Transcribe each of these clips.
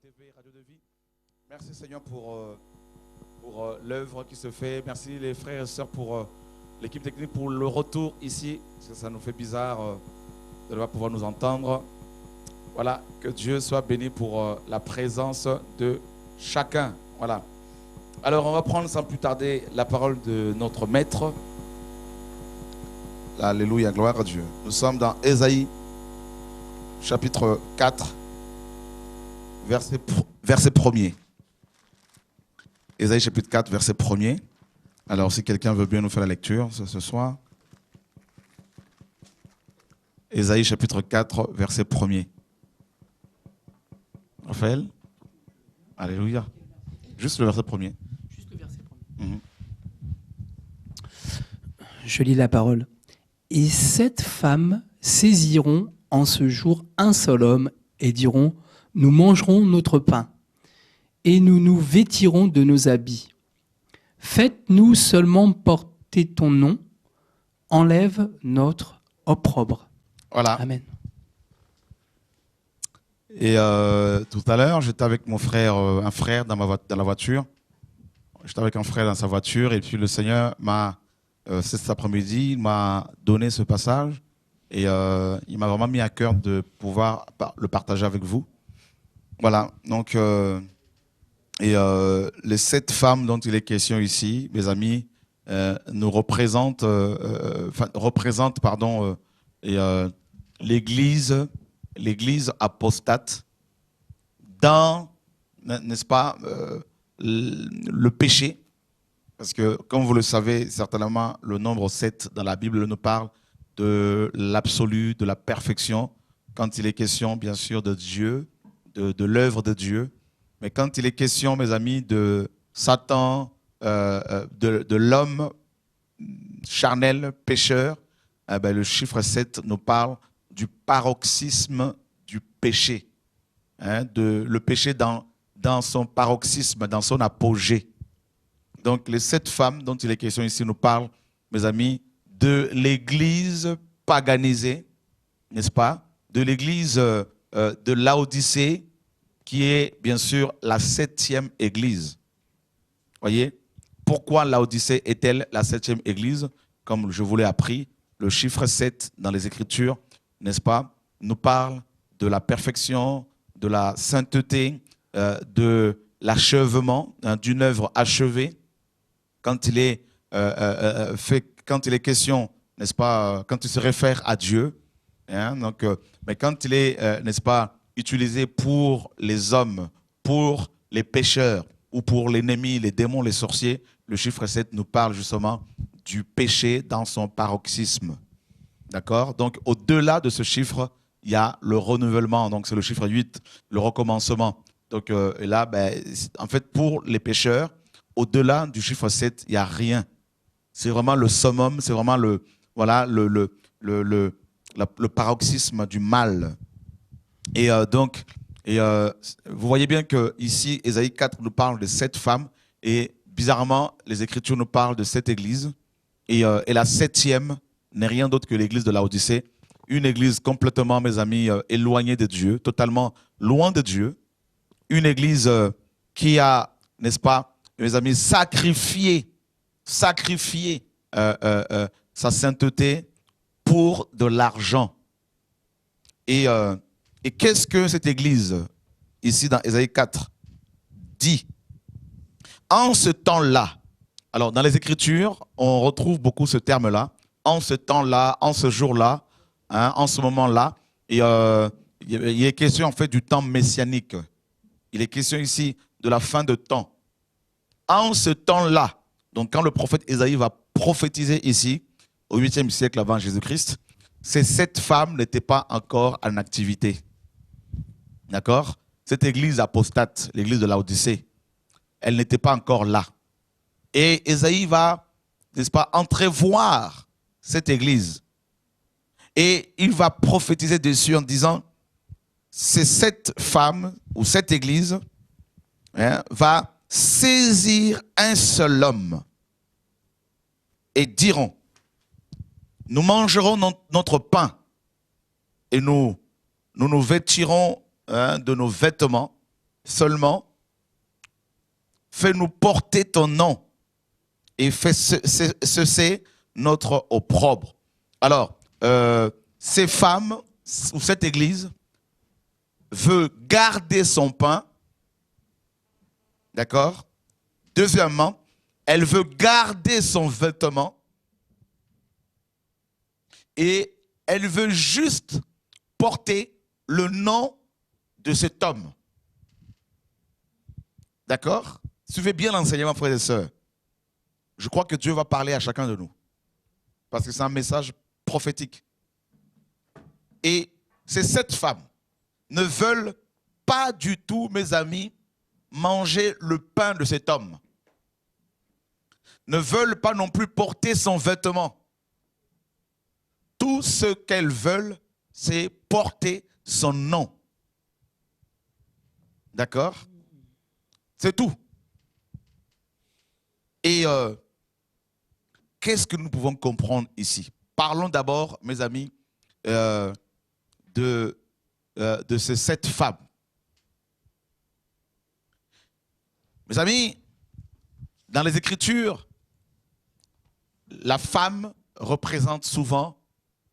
TV Radio de Vie. Merci Seigneur pour l'œuvre qui se fait. Merci les frères et sœurs pour l'équipe technique pour le retour ici. Parce que ça nous fait bizarre de ne pas pouvoir nous entendre. Voilà, que Dieu soit béni pour la présence de chacun. Voilà. Alors on va prendre sans plus tarder la parole de notre maître. Alléluia, gloire à Dieu. Nous sommes dans Ésaïe chapitre 4, verset 1er. Ésaïe chapitre 4, verset 1er. Alors si quelqu'un veut bien nous faire la lecture ce soir. Ésaïe chapitre 4, verset 1er. Raphaël? Alléluia. Juste le verset 1er. Juste le verset 1er. Je lis la parole. Et 7 femmes saisiront en ce jour un seul homme et diront, nous mangerons notre pain et nous nous vêtirons de nos habits. Faites-nous seulement porter ton nom, enlève notre opprobre. Voilà. Amen. Et tout à l'heure, j'étais avec mon frère, un frère dans la voiture. J'étais avec un frère dans sa voiture et puis le Seigneur m'a, cet après-midi, il m'a donné ce passage et il m'a vraiment mis à cœur de pouvoir le partager avec vous. Voilà, donc les 7 femmes dont il est question ici, mes amis, nous représentent, l'Église apostate dans, n'est-ce pas, le péché. Parce que, comme vous le savez, certainement, le nombre 7 dans la Bible nous parle de l'absolu, de la perfection, quand il est question, bien sûr, de Dieu, de l'œuvre de Dieu. Mais quand il est question, mes amis, de Satan, de l'homme charnel, pécheur, le chiffre 7 nous parle du paroxysme du péché. Le péché dans son paroxysme, dans son apogée. Donc les 7 femmes dont il est question ici nous parlent, mes amis, de l'église paganisée, n'est-ce pas? De l'église de Laodicée, qui est bien sûr la 7e église. Voyez? Pourquoi Laodicée est-elle la 7e église? Comme je vous l'ai appris, le chiffre 7 dans les Écritures, n'est-ce pas, nous parle de la perfection, de la sainteté, de l'achèvement, d'une œuvre achevée. Quand il est quand il est question, n'est-ce pas, quand il se réfère à Dieu, donc, mais quand il est, n'est-ce pas, utilisé pour les hommes, pour les pécheurs ou pour l'ennemi, les démons, les sorciers, le chiffre 7 nous parle justement du péché dans son paroxysme. D'accord? Donc, au-delà de ce chiffre, il y a le renouvellement. Donc, c'est le chiffre 8, le recommencement. Donc, et là, en fait, pour les pécheurs, au-delà du chiffre 7, il n'y a rien. C'est vraiment le summum, c'est vraiment le paroxysme du mal. Et donc, vous voyez bien que ici, Ésaïe 4 nous parle de 7 femmes et bizarrement, les Écritures nous parlent de 7 églises. Et la 7e n'est rien d'autre que l'église de Laodicée. Une église complètement, mes amis, éloignée de Dieu, totalement loin de Dieu. Une église qui a, n'est-ce pas, mes amis, sacrifié sa sainteté pour de l'argent. Et qu'est-ce que cette église, ici dans Ésaïe 4, dit? En ce temps-là, alors dans les Écritures, on retrouve beaucoup ce terme-là, en ce temps-là, en ce jour-là, en ce moment-là, et il est question en fait du temps messianique. Il est question ici de la fin de temps. En ce temps-là, donc quand le prophète Ésaïe va prophétiser ici, au 8e siècle avant Jésus-Christ, ces 7 femmes n'étaient pas encore en activité. D'accord? Cette église apostate, l'église de Laodicée, elle n'était pas encore là. Et Ésaïe va, n'est-ce pas, entrevoir cette église. Et il va prophétiser dessus en disant, ces 7 femmes, ou cette église, va saisir un seul homme et diront, nous mangerons notre pain et nous nous vêtirons de nos vêtements seulement, fais-nous porter ton nom et fais cesser notre opprobre. Alors, ces femmes ou cette église veut garder son pain, d'accord? Deuxièmement, elle veut garder son vêtement et elle veut juste porter le nom de cet homme. D'accord? Suivez bien l'enseignement, frères et sœurs. Je crois que Dieu va parler à chacun de nous. Parce que c'est un message prophétique. Et ces 7 femmes ne veulent pas du tout, mes amis, manger le pain de cet homme. Ne veulent pas non plus porter son vêtement. Tout ce qu'elles veulent, c'est porter son nom. D'accord? C'est tout. Et qu'est-ce que nous pouvons comprendre ici? Parlons d'abord, mes amis, de ces 7 femmes. Mes amis, dans les Écritures, la femme représente souvent,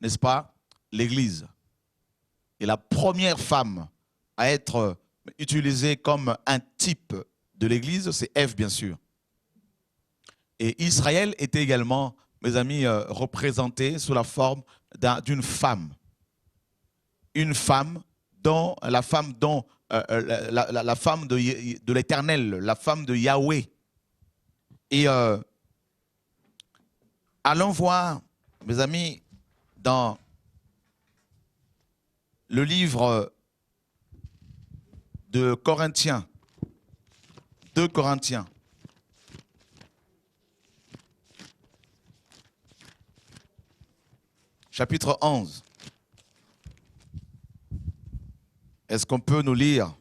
n'est-ce pas, l'Église. Et la première femme à être utilisée comme un type de l'Église, c'est Ève, bien sûr. Et Israël était également, mes amis, représenté sous la forme d'une femme. Une femme dont la femme de l'Éternel, la femme de Yahweh. Et allons voir, mes amis, dans le livre de Corinthiens, 2 Corinthiens. Chapitre 11. Est-ce qu'on peut nous lire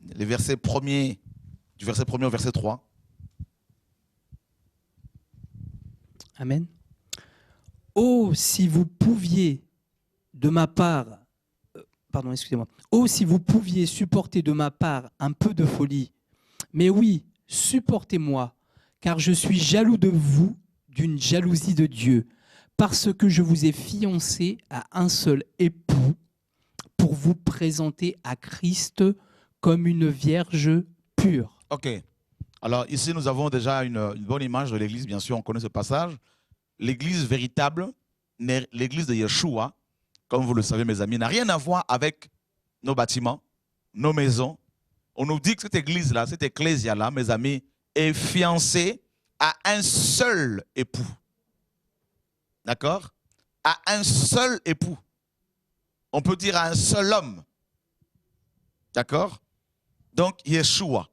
les versets premiers, du verset 1er au verset 3? Amen. Oh, si vous pouviez de ma part, oh, si vous pouviez supporter de ma part un peu de folie. Mais oui, supportez-moi, car je suis jaloux de vous d'une jalousie de Dieu, parce que je vous ai fiancé à un seul époux pour vous présenter à Christ comme une vierge pure. Ok. Alors ici, nous avons déjà une bonne image de l'église, bien sûr, on connaît ce passage. L'église véritable, l'église de Yeshua, comme vous le savez, mes amis, n'a rien à voir avec nos bâtiments, nos maisons. On nous dit que cette église-là, cette ecclésia-là, mes amis, est fiancée à un seul époux. D'accord? À un seul époux. On peut dire à un seul homme. D'accord? Donc, Yeshua.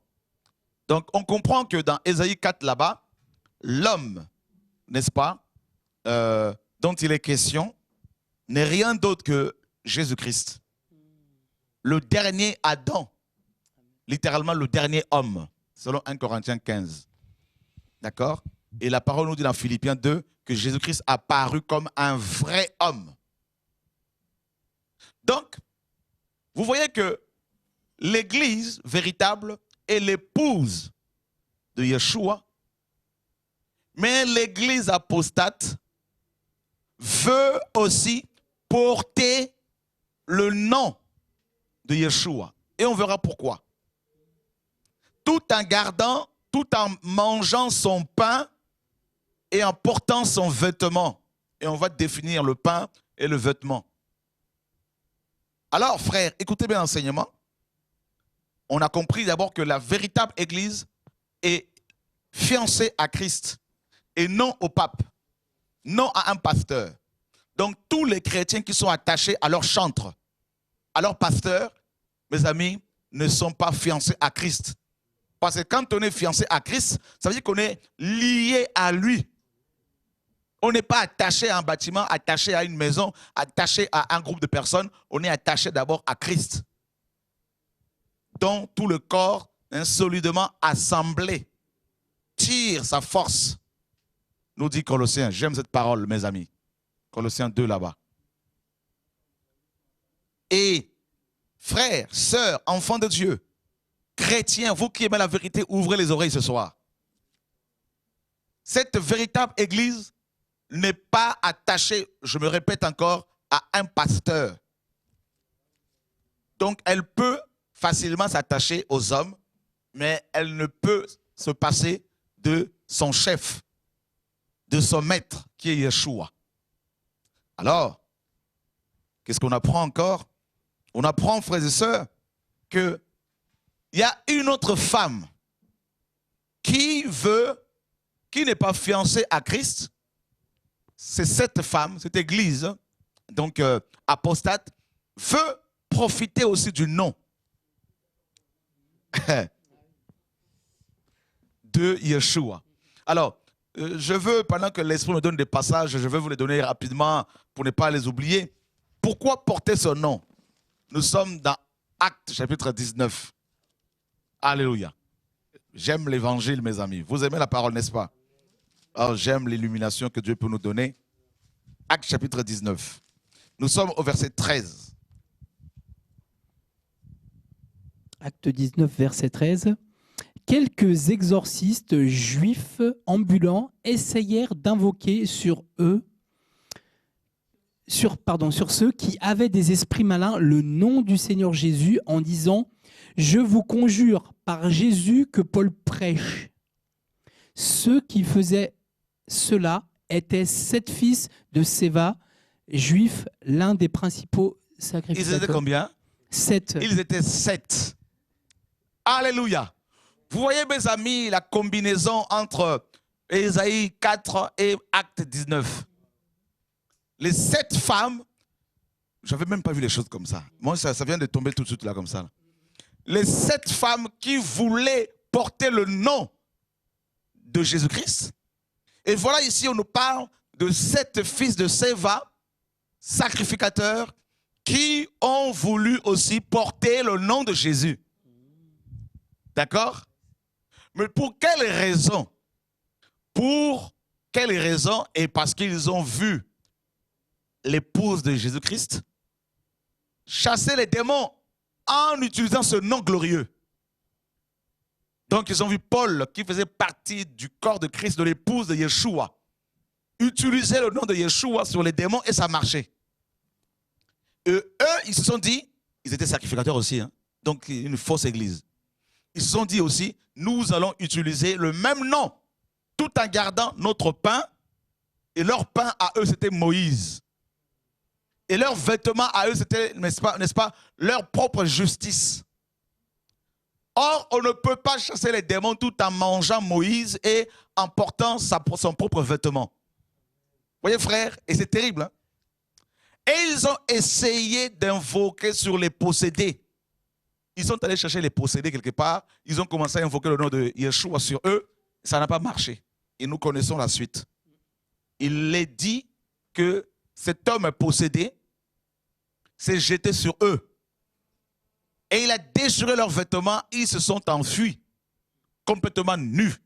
Donc, on comprend que dans Ésaïe 4, là-bas, l'homme, n'est-ce pas, dont il est question, n'est rien d'autre que Jésus-Christ. Le dernier Adam. Littéralement, le dernier homme, selon 1 Corinthiens 15. D'accord? Et la parole nous dit dans Philippiens 2 que Jésus-Christ a paru comme un vrai homme. Donc, vous voyez que l'église véritable est l'épouse de Yeshua, mais l'église apostate veut aussi porter le nom de Yeshua. Et on verra pourquoi. Tout en gardant, tout en mangeant son pain et en portant son vêtement. Et on va définir le pain et le vêtement. Alors, frères, écoutez bien l'enseignement. On a compris d'abord que la véritable église est fiancée à Christ et non au pape, non à un pasteur. Donc, tous les chrétiens qui sont attachés à leur chantre, à leur pasteur, mes amis, ne sont pas fiancés à Christ. Parce que quand on est fiancé à Christ, ça veut dire qu'on est lié à lui. On n'est pas attaché à un bâtiment, attaché à une maison, attaché à un groupe de personnes. On est attaché d'abord à Christ, dont tout le corps, solidement assemblé, tire sa force. Nous dit Colossiens, j'aime cette parole, mes amis. Colossiens 2 là-bas. Et Frères, sœurs, enfants de Dieu, chrétiens, vous qui aimez la vérité, ouvrez les oreilles ce soir. Cette véritable église n'est pas attachée, je me répète encore, à un pasteur. Donc, elle peut facilement s'attacher aux hommes, mais elle ne peut se passer de son chef, de son maître, qui est Yeshua. Alors, qu'est-ce qu'on apprend encore? On apprend, frères et sœurs, qu'il y a une autre femme qui n'est pas fiancée à Christ. C'est cette femme, cette église, donc apostate, veut profiter aussi du nom de Yeshua. Alors, je veux, pendant que l'Esprit me donne des passages, je vais vous les donner rapidement pour ne pas les oublier. Pourquoi porter ce nom? Nous sommes dans Actes chapitre 19. Alléluia. J'aime l'évangile, mes amis. Vous aimez la parole, n'est-ce pas? Alors, j'aime l'illumination que Dieu peut nous donner. Actes chapitre 19. Nous sommes au verset 13. Acte 19, verset 13. Quelques exorcistes juifs ambulants essayèrent d'invoquer sur ceux qui avaient des esprits malins le nom du Seigneur Jésus en disant « Je vous conjure par Jésus que Paul prêche ». Ceux qui faisaient cela étaient 7 fils de Séva, juifs, l'un des principaux sacrificateurs. Ils étaient combien? 7. Ils étaient 7. Alléluia. Vous voyez, mes amis, la combinaison entre Ésaïe 4 et Acte 19. Les 7 femmes, je n'avais même pas vu les choses comme ça. Moi, ça vient de tomber tout de suite là, comme ça. Les 7 femmes qui voulaient porter le nom de Jésus-Christ. Et voilà, ici, on nous parle de 7 fils de Séva, sacrificateurs, qui ont voulu aussi porter le nom de Jésus. D'accord? Mais pour quelle raison? Pour quelle raison? Et parce qu'ils ont vu l'épouse de Jésus-Christ chasser les démons en utilisant ce nom glorieux. Donc ils ont vu Paul, qui faisait partie du corps de Christ, de l'épouse de Yeshua, utiliser le nom de Yeshua sur les démons et ça marchait. Et eux, ils se sont dit, ils étaient sacrificateurs aussi, hein, donc une fausse église. Ils se sont dit aussi, nous allons utiliser le même nom, tout en gardant notre pain. Et leur pain à eux, c'était Moïse. Et leurs vêtements à eux, c'était, n'est-ce pas, leur propre justice. Or, on ne peut pas chasser les démons tout en mangeant Moïse et en portant son propre vêtement. Vous voyez, frère, et c'est terrible. Hein? Et ils ont essayé d'invoquer sur les possédés. Ils sont allés chercher les possédés quelque part. Ils ont commencé à invoquer le nom de Yeshua sur eux. Ça n'a pas marché. Et nous connaissons la suite. Il est dit que cet homme possédé s'est jeté sur eux. Et il a déchiré leurs vêtements. Ils se sont enfuis, complètement nus. Vous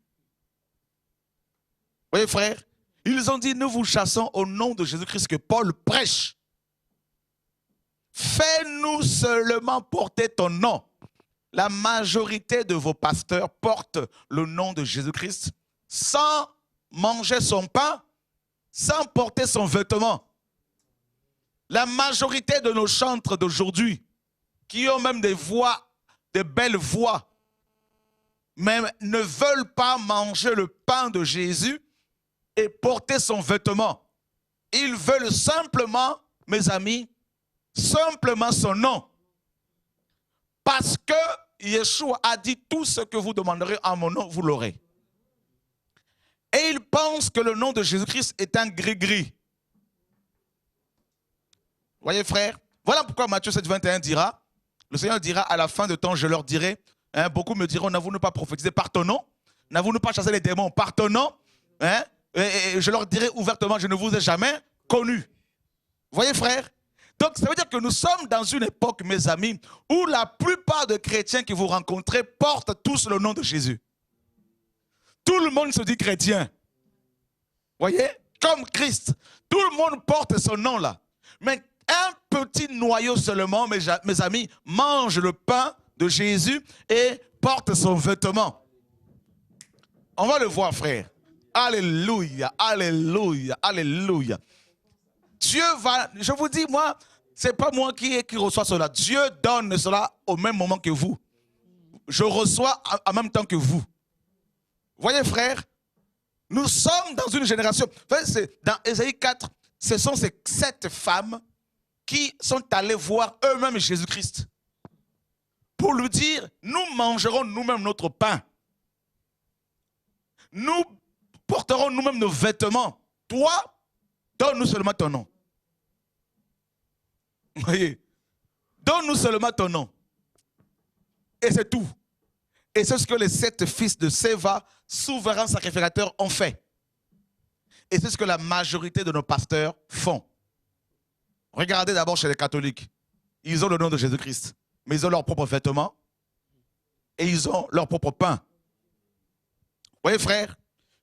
voyez, frère? Ils ont dit, nous vous chassons au nom de Jésus-Christ que Paul prêche. Fais-nous seulement porter ton nom. La majorité de vos pasteurs portent le nom de Jésus-Christ sans manger son pain, sans porter son vêtement. La majorité de nos chantres d'aujourd'hui, qui ont même des voix, des belles voix, mais ne veulent pas manger le pain de Jésus et porter son vêtement. Ils veulent simplement, mes amis, simplement son nom. Parce que Yeshua a dit, tout ce que vous demanderez en mon nom, vous l'aurez. Et ils pensent que le nom de Jésus-Christ est un gris-gris. Voyez, frère, voilà pourquoi Matthieu 7, 21 dira, le Seigneur dira, à la fin de temps, je leur dirai, hein, beaucoup me diront, n'avons-nous pas prophétisé par ton nom? N'avons-nous pas chassé les démons par ton nom? Hein? Et je leur dirai ouvertement, je ne vous ai jamais connu. Voyez, frère? Donc, ça veut dire que nous sommes dans une époque, mes amis, où la plupart des chrétiens que vous rencontrez portent tous le nom de Jésus. Tout le monde se dit chrétien. Voyez? Comme Christ. Tout le monde porte son nom là. Mais un petit noyau seulement, mes amis, mange le pain de Jésus et porte son vêtement. On va le voir, frère. Alléluia, alléluia, alléluia. Dieu va, je vous dis, moi, c'est pas moi qui reçois cela. Dieu donne cela au même moment que vous. Je reçois en même temps que vous. Voyez, frère, nous sommes dans une génération. Dans Ésaïe 4, ce sont ces 7 femmes qui sont allées voir eux-mêmes Jésus-Christ pour lui dire, nous mangerons nous-mêmes notre pain. Nous porterons nous-mêmes nos vêtements. Toi, donne-nous seulement ton nom. Vous voyez? Donne-nous seulement ton nom. Et c'est tout. Et c'est ce que les 7 fils de Séva, souverains sacrificateurs, ont fait. Et c'est ce que la majorité de nos pasteurs font. Regardez d'abord chez les catholiques. Ils ont le nom de Jésus-Christ, mais ils ont leurs propres vêtements et ils ont leur propre pain. Vous voyez, frère?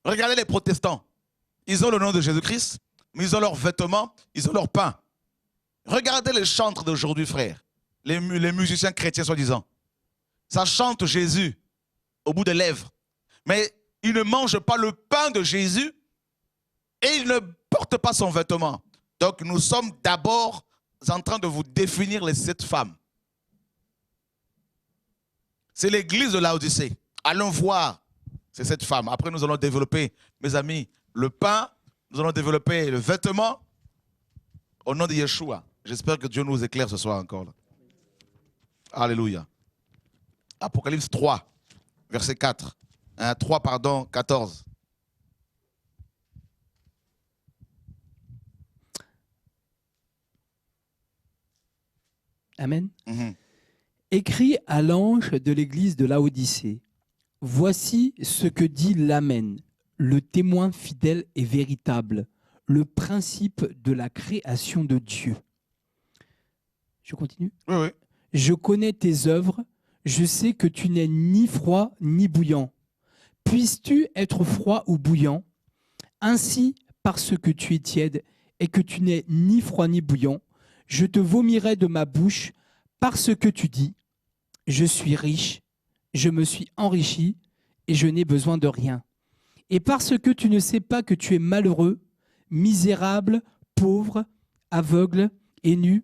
Regardez les protestants. Ils ont le nom de Jésus-Christ, mais ils ont leurs vêtements, ils ont leur pain. Regardez les chantres d'aujourd'hui, frère. Les musiciens chrétiens, soi-disant. Ça chante Jésus au bout des lèvres. Mais ils ne mangent pas le pain de Jésus et ils ne portent pas son vêtement. Donc nous sommes d'abord en train de vous définir les 7 femmes. C'est l'église de Laodicée. Allons voir ces 7 femmes. Après nous allons développer, mes amis, le pain. Nous allons développer le vêtement au nom de Yeshua. J'espère que Dieu nous éclaire ce soir encore. Là. Alléluia. Apocalypse 3, verset 4. 3, pardon, 14. Amen. Écrit à l'ange de l'église de Laodicée. Voici ce que dit l'Amen, le témoin fidèle et véritable, le principe de la création de Dieu. Je continue? Oui, oui. Je connais tes œuvres, je sais que tu n'es ni froid ni bouillant. Puisses-tu être froid ou bouillant? Ainsi, parce que tu es tiède et que tu n'es ni froid ni bouillant, je te vomirai de ma bouche parce que tu dis, je suis riche, je me suis enrichi et je n'ai besoin de rien. Et parce que tu ne sais pas que tu es malheureux, misérable, pauvre, aveugle et nu,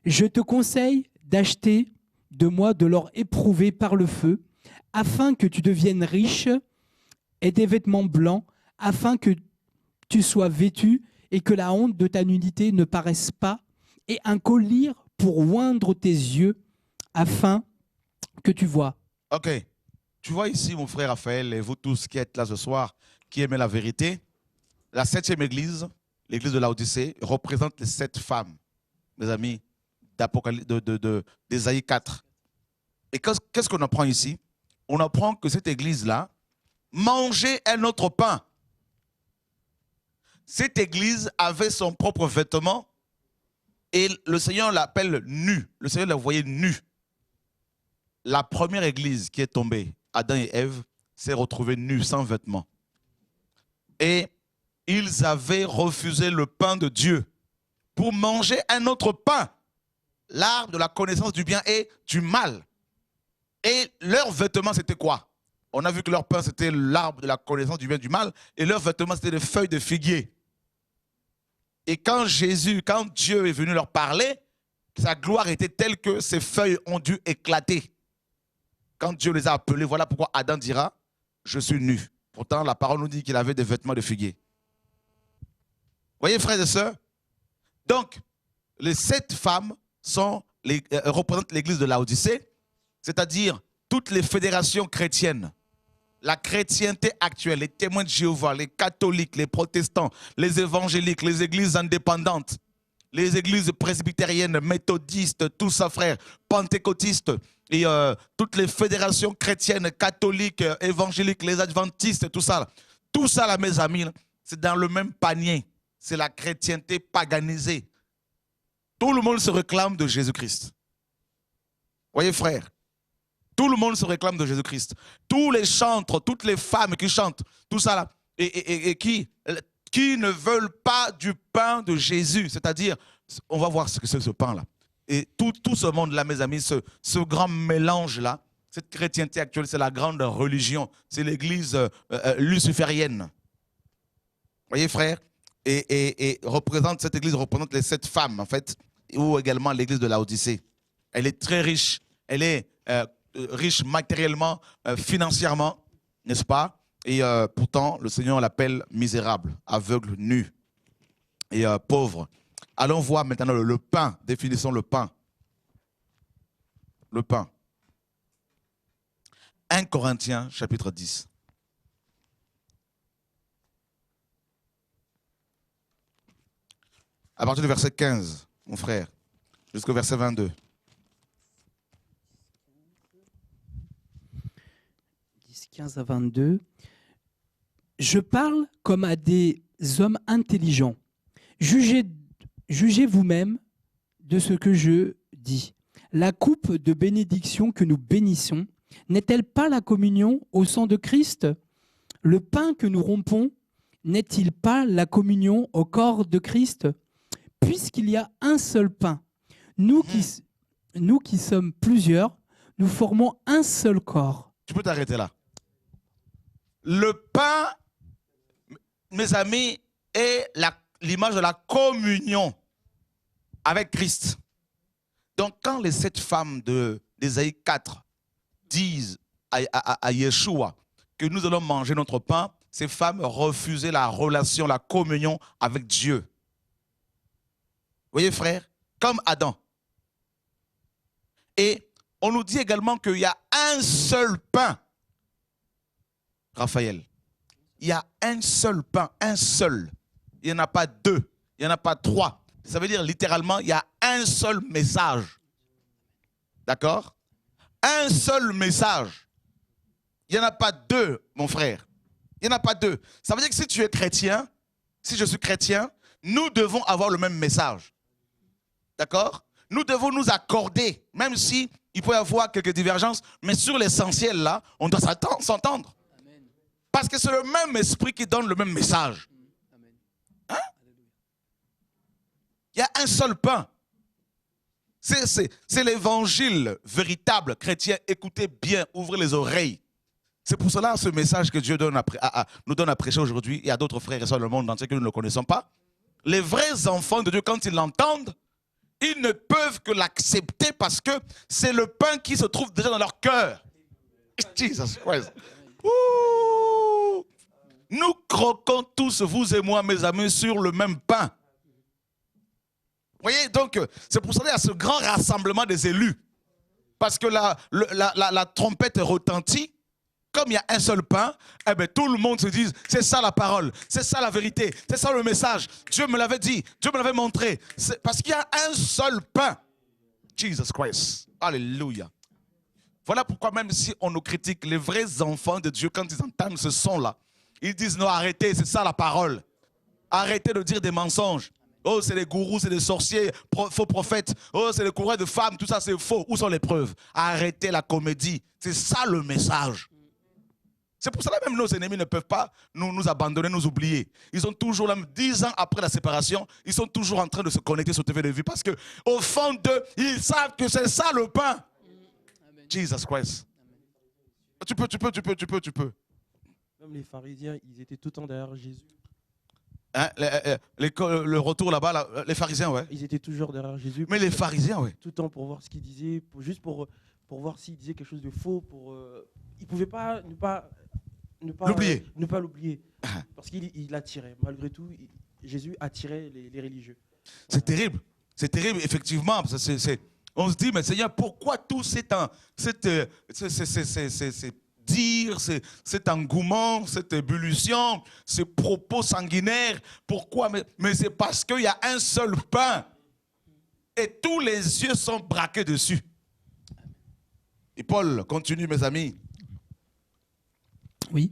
je te conseille d'acheter de moi de l'or éprouvé par le feu, afin que tu deviennes riche, et des vêtements blancs, afin que tu sois vêtu et que la honte de ta nudité ne paraisse pas, et un collier pour oindre tes yeux, afin que tu vois. Ok. Tu vois ici, mon frère Raphaël, et vous tous qui êtes là ce soir, qui aimez la vérité, la 7e église, l'église de Laodicée, représente les 7 femmes, mes amis, d'Ésaïe 4. Et qu'est-ce qu'on apprend ici? On apprend que cette église-là mangeait un autre pain. Cette église avait son propre vêtement et le Seigneur l'appelle nue. Le Seigneur la voyait nue. La première église qui est tombée, Adam et Ève, s'est retrouvée nue, sans vêtements. Et ils avaient refusé le pain de Dieu pour manger un autre pain, l'arbre de la connaissance du bien et du mal. Et leurs vêtements, c'était quoi? On a vu que leur pain, c'était l'arbre de la connaissance du bien et du mal, et leurs vêtements, c'était des feuilles de figuier. Et quand Dieu est venu leur parler, sa gloire était telle que ces feuilles ont dû éclater. Quand Dieu les a appelés, voilà pourquoi Adam dira, je suis nu. Pourtant, la parole nous dit qu'il avait des vêtements de figuier. Voyez, frères et sœurs? Donc, les 7 femmes représentent l'église de Laodicée, c'est-à-dire toutes les fédérations chrétiennes. La chrétienté actuelle, les témoins de Jéhovah, les catholiques, les protestants, les évangéliques, les églises indépendantes, les églises presbytériennes, méthodistes, tout ça, frère, pentecôtistes, et toutes les fédérations chrétiennes, catholiques, évangéliques, les adventistes, tout ça, là, mes amis, c'est dans le même panier. C'est la chrétienté paganisée. Tout le monde se réclame de Jésus-Christ. Voyez, frère, tout le monde se réclame de Jésus-Christ. Tous les chantres, toutes les femmes qui chantent, tout ça là, et qui ne veulent pas du pain de Jésus, c'est-à-dire On va voir ce que c'est ce pain-là. Et tout ce monde-là, mes amis, ce grand mélange-là, cette chrétienté actuelle, c'est la grande religion. C'est l'église luciférienne. Voyez, frère, et cette église représente les 7 femmes, en fait, ou également l'église de Laodicée. Elle est très riche. Elle est riche matériellement, financièrement, n'est-ce pas? Et pourtant, le Seigneur l'appelle misérable, aveugle, nu et pauvre. Allons voir maintenant le pain. Définissons le pain. Le pain. 1 Corinthiens, chapitre 10. À partir du verset 15, mon frère, jusqu'au verset 22. 15 à 22. Je parle comme à des hommes intelligents. Jugez vous-même de ce que je dis. La coupe de bénédiction que nous bénissons n'est-elle pas la communion au sang de Christ? Le pain que nous rompons n'est-il pas la communion au corps de Christ? Puisqu'il y a un seul pain, nous qui sommes plusieurs, nous formons un seul corps. Tu peux t'arrêter là. Le pain, mes amis, est l'image de la communion avec Christ. Donc quand les 7 femmes d'Ésaïe 4 disent à Yeshua que nous allons manger notre pain, ces femmes refusaient la relation, la communion avec Dieu. Vous voyez, frère, comme Adam. Et on nous dit également qu'il y a un seul pain. Raphaël, il y a un seul pain, un seul. Il n'y en a pas 2, il n'y en a pas 3. Ça veut dire littéralement, il y a un seul message. D'accord? Un seul message. Il n'y en a pas 2, mon frère. Il n'y en a pas 2. Ça veut dire que si tu es chrétien, si je suis chrétien, nous devons avoir le même message. D'accord? Nous devons nous accorder, même si il peut y avoir quelques divergences, mais sur l'essentiel là, on doit s'entendre. Parce que c'est le même esprit qui donne le même message. Hein? Il y a un seul pain. C'est l'évangile véritable chrétien. Écoutez bien, ouvrez les oreilles. C'est pour cela ce message que Dieu nous donne à prêcher aujourd'hui. Il y a d'autres frères et sœurs dans le monde entier que nous ne connaissons pas. Les vrais enfants de Dieu, quand ils l'entendent, ils ne peuvent que l'accepter parce que c'est le pain qui se trouve déjà dans leur cœur. Jesus Christ. Ouh. Nous croquons tous, vous et moi, mes amis, sur le même pain. Vous voyez, donc, c'est pour ça qu'il y a ce grand rassemblement des élus. Parce que la trompette retentit. Comme il y a un seul pain, eh bien, tout le monde se dit, c'est ça la parole, c'est ça la vérité, c'est ça le message. Dieu me l'avait dit, Dieu me l'avait montré. Parce qu'il y a un seul pain. Jesus Christ. Alléluia. Voilà pourquoi même si on nous critique, les vrais enfants de Dieu, quand ils entendent ce son-là, ils disent non, arrêtez, c'est ça la parole. Arrêtez de dire des mensonges. Oh, c'est des gourous, c'est des sorciers, faux prophètes. Oh, c'est des coureurs de femmes, tout ça c'est faux. Où sont les preuves? Arrêtez la comédie. C'est ça le message. C'est pour cela même nos ennemis ne peuvent pas nous abandonner, nous oublier. Ils sont toujours là, 10 ans après la séparation, ils sont toujours en train de se connecter sur TV de vie parce qu'au fond d'eux, ils savent que c'est ça le pain. Amen. Jesus Christ. Amen. Tu peux. Même les pharisiens, ils étaient tout le temps derrière Jésus. Hein, le retour là-bas, les pharisiens, ouais. Ils étaient toujours derrière Jésus. Mais les pharisiens, ouais. Tout le temps pour voir ce qu'il disait, juste pour voir s'il disait quelque chose de faux. Ils ne pouvaient pas ne pas l'oublier. Parce qu'il attirait. Malgré tout, Jésus attirait les religieux. C'est terrible. C'est terrible, effectivement. On se dit, mais Seigneur, pourquoi tout cet engouement, cette ébullition, ces propos sanguinaires? Pourquoi? Mais c'est parce qu'il y a un seul pain. Et tous les yeux sont braqués dessus. Et Paul continue, mes amis. Oui.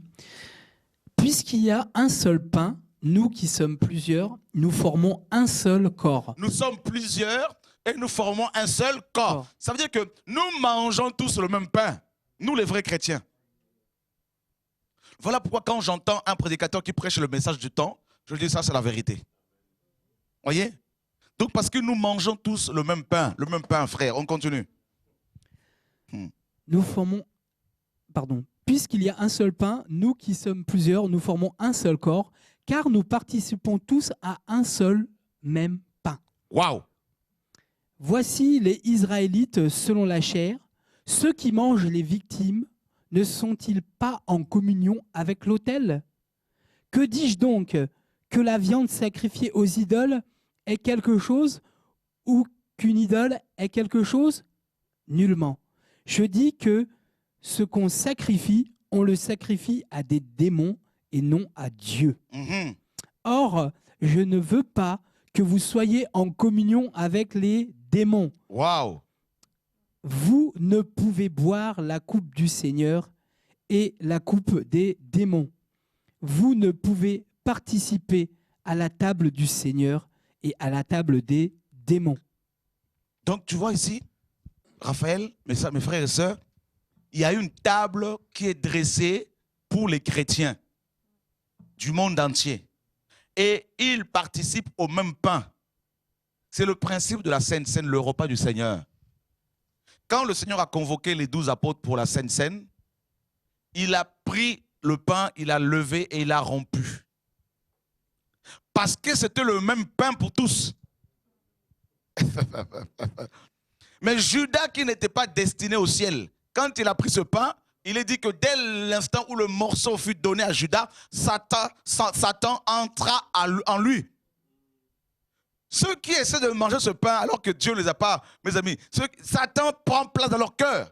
Puisqu'il y a un seul pain, nous qui sommes plusieurs, nous formons un seul corps. Nous sommes plusieurs et nous formons un seul corps. Ça veut dire que nous mangeons tous le même pain. Nous, les vrais chrétiens. Voilà pourquoi quand j'entends un prédicateur qui prêche le message du temps, je dis ça, c'est la vérité. Voyez? Donc parce que nous mangeons tous le même pain, frère. On continue. Nous formons, puisqu'il y a un seul pain, nous qui sommes plusieurs, nous formons un seul corps, car nous participons tous à un seul même pain. Waouh! Voici les Israélites selon la chair. Ceux qui mangent les victimes ne sont-ils pas en communion avec l'autel? Que dis-je donc? Que la viande sacrifiée aux idoles est quelque chose ou qu'une idole est quelque chose? Nullement. Je dis que ce qu'on sacrifie, on le sacrifie à des démons et non à Dieu. Or, je ne veux pas que vous soyez en communion avec les démons. Waouh! Vous ne pouvez boire la coupe du Seigneur et la coupe des démons. Vous ne pouvez participer à la table du Seigneur et à la table des démons. Donc tu vois ici, Raphaël, mes frères et sœurs, il y a une table qui est dressée pour les chrétiens du monde entier. Et ils participent au même pain. C'est le principe de la Sainte Seine, le repas du Seigneur. Quand le Seigneur a convoqué les 12 apôtres pour la Sainte Seine, il a pris le pain, il a levé et il a rompu. Parce que c'était le même pain pour tous. Mais Judas, qui n'était pas destiné au ciel, quand il a pris ce pain, il est dit que dès l'instant où le morceau fut donné à Judas, Satan entra en lui. Ceux qui essaient de manger ce pain alors que Dieu ne les a pas, mes amis, Satan prend place dans leur cœur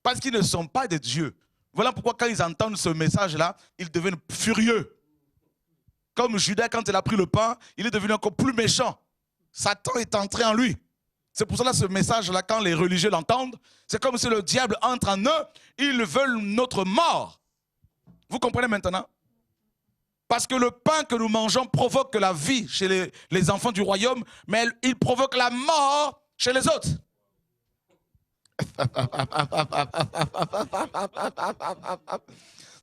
parce qu'ils ne sont pas de Dieu. Voilà pourquoi quand ils entendent ce message-là, ils deviennent furieux. Comme Judas, quand il a pris le pain, il est devenu encore plus méchant. Satan est entré en lui. C'est pour cela ce message-là, quand les religieux l'entendent, c'est comme si le diable entre en eux, ils veulent notre mort. Vous comprenez maintenant? Parce que le pain que nous mangeons provoque la vie chez les enfants du royaume, mais il provoque la mort chez les autres.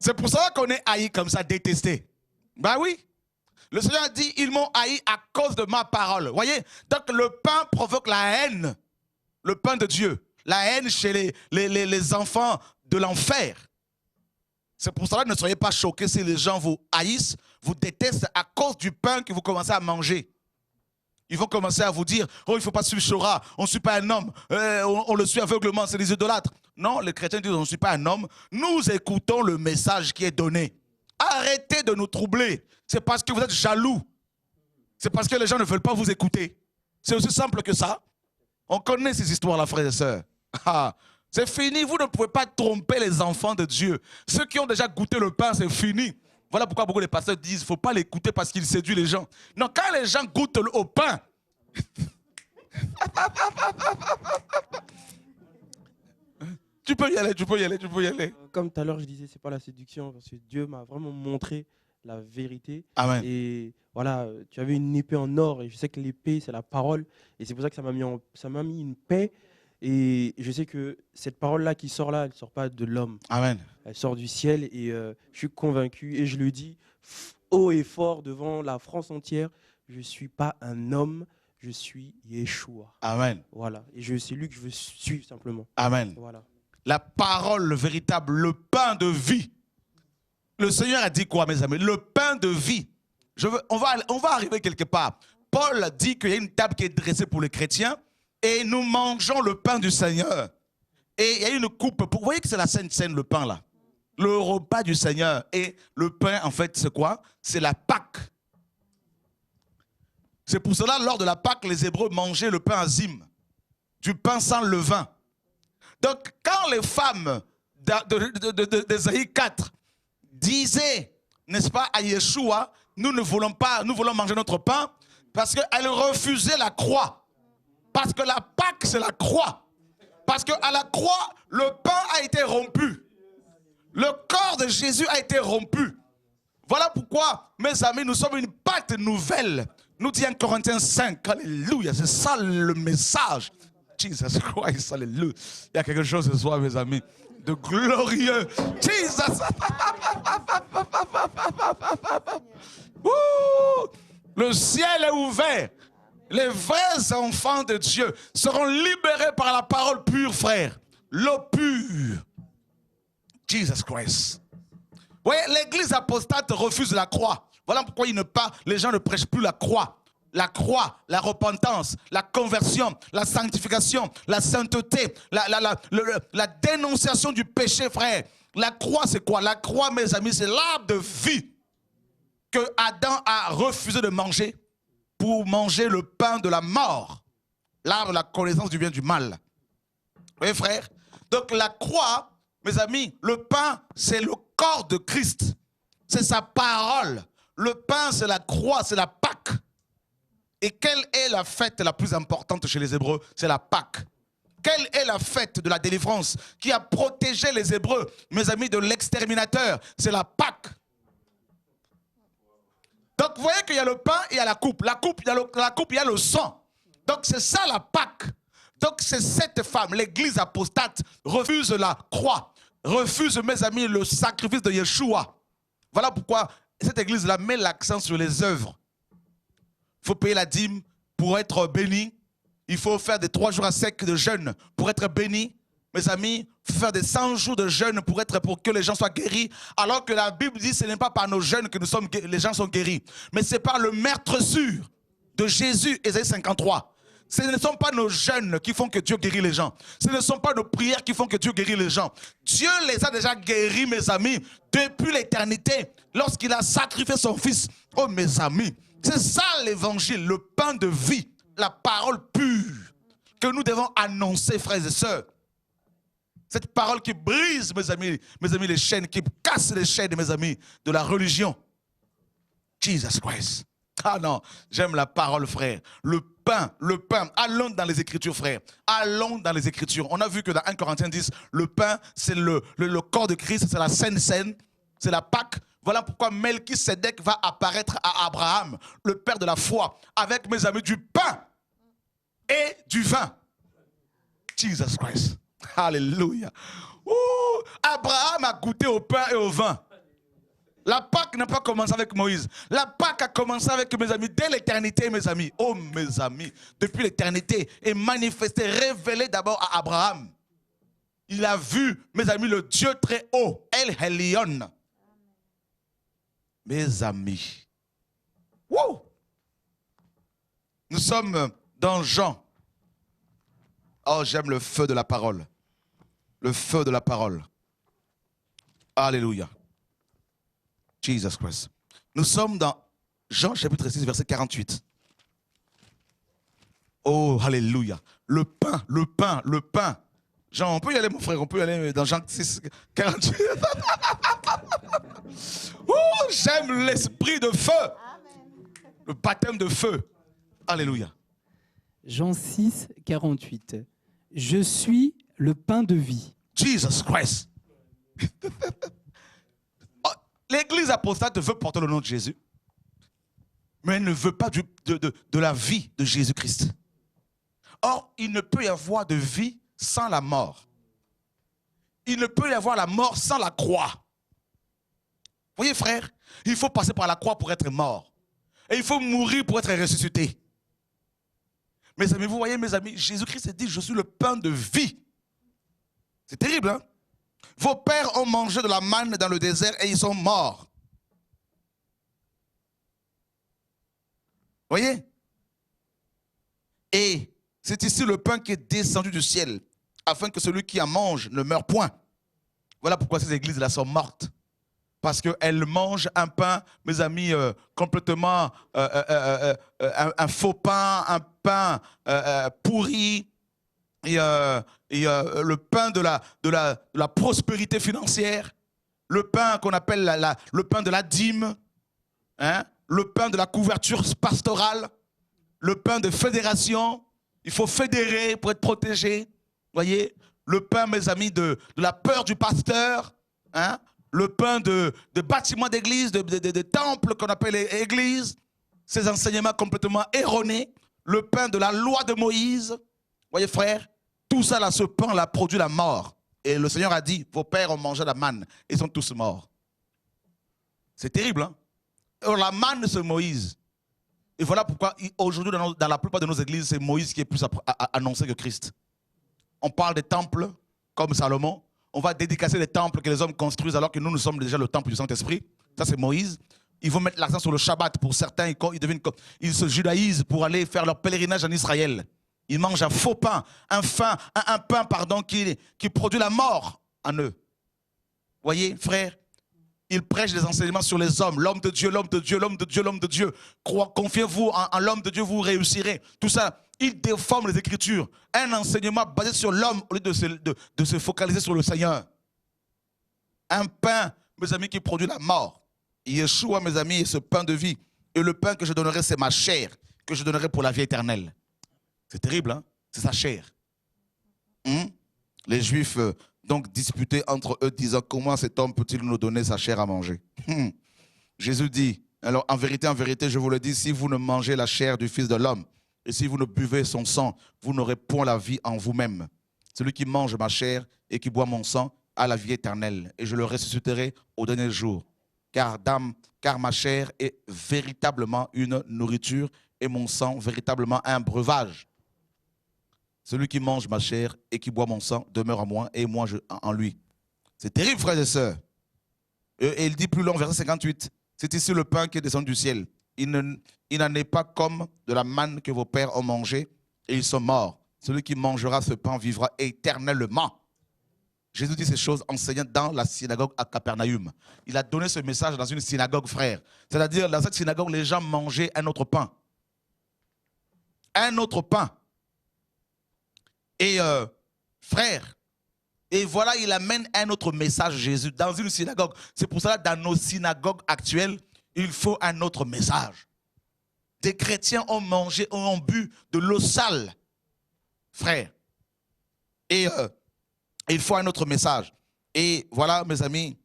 C'est pour ça qu'on est haï comme ça, détesté. Ben oui. Le Seigneur a dit, ils m'ont haï à cause de ma parole. Vous voyez? Donc le pain provoque la haine. Le pain de Dieu. La haine chez les enfants de l'enfer. C'est pour cela que ne soyez pas choqués si les gens vous haïssent, vous détestent à cause du pain que vous commencez à manger. Ils vont commencer à vous dire, oh, il ne faut pas suivre Shora, on ne suit pas un homme, on le suit aveuglement, c'est des idolâtres. Non, les chrétiens disent, on ne suit pas un homme, nous écoutons le message qui est donné. Arrêtez de nous troubler, c'est parce que vous êtes jaloux. C'est parce que les gens ne veulent pas vous écouter. C'est aussi simple que ça. On connaît ces histoires-là, frères et sœurs. C'est fini, vous ne pouvez pas tromper les enfants de Dieu. Ceux qui ont déjà goûté le pain, c'est fini. Voilà pourquoi beaucoup de pasteurs disent qu'il ne faut pas l'écouter parce qu'il séduit les gens. Non, quand les gens goûtent au pain, tu peux y aller, tu peux y aller, tu peux y aller. Comme tout à l'heure, je disais, c'est pas la séduction, parce que Dieu m'a vraiment montré la vérité. Amen. Et voilà, tu avais une épée en or, et je sais que l'épée, c'est la parole, et c'est pour ça que ça m'a mis une paix. Et je sais que cette parole-là qui sort là, elle ne sort pas de l'homme. Amen. Elle sort du ciel, et je suis convaincu, et je le dis haut et fort devant la France entière, je ne suis pas un homme, je suis Yeshua. Amen. Voilà, et c'est lui que je veux suivre simplement. Amen. Voilà. La parole, le véritable, le pain de vie. Le Seigneur a dit quoi, mes amis? Le pain de vie. On va arriver quelque part. Paul dit qu'il y a une table qui est dressée pour les chrétiens et nous mangeons le pain du Seigneur. Et il y a une coupe. Vous voyez que c'est la Sainte Seine, le pain là. Le repas du Seigneur. Et le pain, en fait, c'est quoi? C'est la Pâque. C'est pour cela, lors de la Pâque, les Hébreux mangeaient le pain azim, du pain sans levain. Donc, quand les femmes d'Ésaïe 4 disaient, n'est-ce pas, à Yeshua, nous voulons manger notre pain, parce qu'elles refusaient la croix. Parce que la Pâque, c'est la croix. Parce qu'à la croix, le pain a été rompu. Le corps de Jésus a été rompu. Voilà pourquoi, mes amis, nous sommes une pâte nouvelle. Nous dit en Corinthiens 5, alléluia, c'est ça le message. Jesus Christ, alléluia. Il y a quelque chose ce soir, mes amis, de glorieux. Jesus. Le ciel est ouvert. Les vrais enfants de Dieu seront libérés par la parole pure, frère. L'eau pure. Jesus Christ. Vous voyez, l'église apostate refuse la croix. Voilà pourquoi les gens ne prêchent plus la croix. La croix, la repentance, la conversion, la sanctification, la sainteté, la dénonciation du péché, frère. La croix, c'est quoi? La croix, mes amis, c'est l'arbre de vie que Adam a refusé de manger pour manger le pain de la mort. L'arbre de la connaissance du bien et du mal. Vous voyez, frère? Donc la croix, mes amis, le pain, c'est le corps de Christ. C'est sa parole. Le pain, c'est la croix, c'est la Pâque. Et quelle est la fête la plus importante chez les Hébreux? C'est la Pâque. Quelle est la fête de la délivrance qui a protégé les Hébreux, mes amis, de l'exterminateur? C'est la Pâque. Donc vous voyez qu'il y a le pain et il y a la coupe. La coupe, il y a le sang. Donc c'est ça la Pâque. Donc c'est cette femme, l'église apostate, refuse la croix, refuse, mes amis, le sacrifice de Yeshua. Voilà pourquoi cette église-là met l'accent sur les œuvres. Il faut payer la dîme pour être béni. Il faut faire des 3 jours à sec de jeûne pour être béni. Mes amis, il faut faire des 100 jours de jeûne pour que les gens soient guéris. Alors que la Bible dit que ce n'est pas par nos jeûnes que les gens sont guéris. Mais c'est par le meurtre sûr de Jésus, Ésaïe 53. Ce ne sont pas nos jeûnes qui font que Dieu guérit les gens. Ce ne sont pas nos prières qui font que Dieu guérit les gens. Dieu les a déjà guéris, mes amis, depuis l'éternité, lorsqu'il a sacrifié son Fils. Oh, mes amis, c'est ça l'évangile, le pain de vie, la parole pure que nous devons annoncer, frères et sœurs. Cette parole qui brise, mes amis, les chaînes, qui casse les chaînes, mes amis, de la religion. Jesus Christ. Ah non, j'aime la parole, frère. Le pain. Allons dans les Écritures, frère. Allons dans les Écritures. On a vu que dans 1 Corinthiens 10, le pain, c'est le corps de Christ, c'est la Sainte Seine, c'est la Pâque. Voilà pourquoi Melchisédek va apparaître à Abraham, le père de la foi, avec, mes amis, du pain et du vin. Jesus Christ. Alléluia. Abraham a goûté au pain et au vin. La Pâque n'a pas commencé avec Moïse. La Pâque a commencé avec, mes amis, dès l'éternité, mes amis. Oh, mes amis, depuis l'éternité, est manifesté, révélé d'abord à Abraham. Il a vu, mes amis, le Dieu très haut, El Elyon. Mes amis. Wow. Nous sommes dans Jean. Oh, j'aime le feu de la parole. Le feu de la parole. Alléluia. Jesus Christ. Nous sommes dans Jean chapitre 6, verset 48. Oh, alléluia. Le pain, le pain, le pain. Jean, on peut y aller, mon frère, on peut y aller dans Jean 6, 48. Oh, j'aime l'esprit de feu. Amen. Le baptême de feu. Alléluia. Jean 6, 48. Je suis le pain de vie. Jesus Christ. L'église apostate veut porter le nom de Jésus, mais elle ne veut pas de la vie de Jésus-Christ. Or, il ne peut y avoir de vie sans la mort. Il ne peut y avoir la mort sans la croix. Vous voyez, frère, il faut passer par la croix pour être mort. Et il faut mourir pour être ressuscité. Mes amis, vous voyez, mes amis, Jésus-Christ dit, je suis le pain de vie. C'est terrible, hein? Vos pères ont mangé de la manne dans le désert et ils sont morts. Voyez? Et c'est ici le pain qui est descendu du ciel, afin que celui qui en mange ne meure point. Voilà pourquoi ces églises-là sont mortes. Parce qu'elles mangent un pain, mes amis, complètement un faux pain, un pain pourri. Et le pain de la prospérité financière, le pain qu'on appelle le pain de la dîme, hein, le pain de la couverture pastorale, le pain de fédération. Il faut fédérer pour être protégé. Voyez, le pain, mes amis, de la peur du pasteur, hein, le pain de bâtiments d'église, de temples qu'on appelle églises, ces enseignements complètement erronés, le pain de la loi de Moïse. Voyez, frère, tout ça, là, ce pain-là produit la mort. Et le Seigneur a dit, vos pères ont mangé la manne, ils sont tous morts. C'est terrible, hein? Alors, la manne, c'est Moïse. Et voilà pourquoi aujourd'hui, dans la plupart de nos églises, c'est Moïse qui est plus annoncé que Christ. On parle des temples comme Salomon. On va dédicacer les temples que les hommes construisent alors que nous sommes déjà le temple du Saint-Esprit. Ça, c'est Moïse. Ils vont mettre l'accent sur le Shabbat. Pour certains, ils se judaïsent pour aller faire leur pèlerinage en Israël. Ils mangent un faux pain, un pain qui produit la mort en eux. Voyez, frère, ils prêchent des enseignements sur les hommes. L'homme de Dieu, l'homme de Dieu, l'homme de Dieu, l'homme de Dieu. Confiez-vous en l'homme de Dieu, vous réussirez. Tout ça, ils déforment les Écritures. Un enseignement basé sur l'homme au lieu de se focaliser sur le Seigneur. Un pain, mes amis, qui produit la mort. Yeshua, mes amis, est ce pain de vie. Et le pain que je donnerai, c'est ma chair, que je donnerai pour la vie éternelle. C'est terrible, hein? C'est sa chair. Les Juifs donc disputaient entre eux, disant, comment cet homme peut-il nous donner sa chair à manger? Jésus dit, alors en vérité, je vous le dis, si vous ne mangez la chair du Fils de l'homme, et si vous ne buvez son sang, vous n'aurez point la vie en vous-même. Celui qui mange ma chair et qui boit mon sang a la vie éternelle, et je le ressusciterai au dernier jour. Car ma chair est véritablement une nourriture, et mon sang véritablement un breuvage. Celui qui mange ma chair et qui boit mon sang demeure en moi et moi en lui. C'est terrible, frères et sœurs. Et il dit plus long, verset 58, c'est ici le pain qui est descendu du ciel. Il n'en est pas comme de la manne que vos pères ont mangé et ils sont morts. Celui qui mangera ce pain vivra éternellement. Jésus dit ces choses enseignant dans la synagogue à Capernaum. Il a donné ce message dans une synagogue, frère. C'est-à-dire, dans cette synagogue, les gens mangeaient un autre pain. Un autre pain. Et frère, et voilà, il amène un autre message, Jésus, dans une synagogue. C'est pour ça que dans nos synagogues actuelles, il faut un autre message. Des chrétiens ont mangé, ont bu de l'eau sale, frère. Et il faut un autre message. Et voilà, mes amis,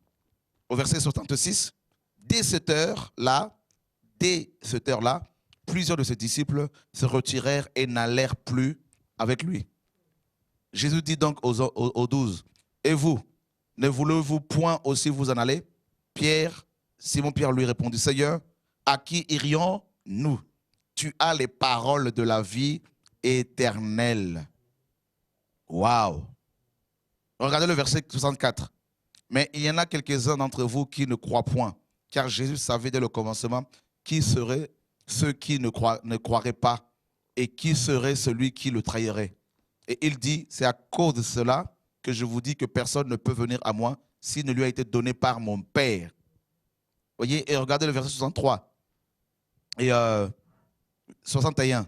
au verset 66, dès cette heure-là, plusieurs de ses disciples se retirèrent et n'allèrent plus avec lui. Jésus dit donc aux 12, et vous, ne voulez-vous point aussi vous en aller? Simon Pierre lui répondit, Seigneur, à qui irions-nous? Tu as les paroles de la vie éternelle. Waouh! Regardez le verset 64. Mais il y en a quelques-uns d'entre vous qui ne croient point, car Jésus savait dès le commencement qui seraient ceux qui ne croiraient pas et qui serait celui qui le trahirait. Et il dit, c'est à cause de cela que je vous dis que personne ne peut venir à moi s'il ne lui a été donné par mon Père. Voyez, et regardez le verset 63 et 61.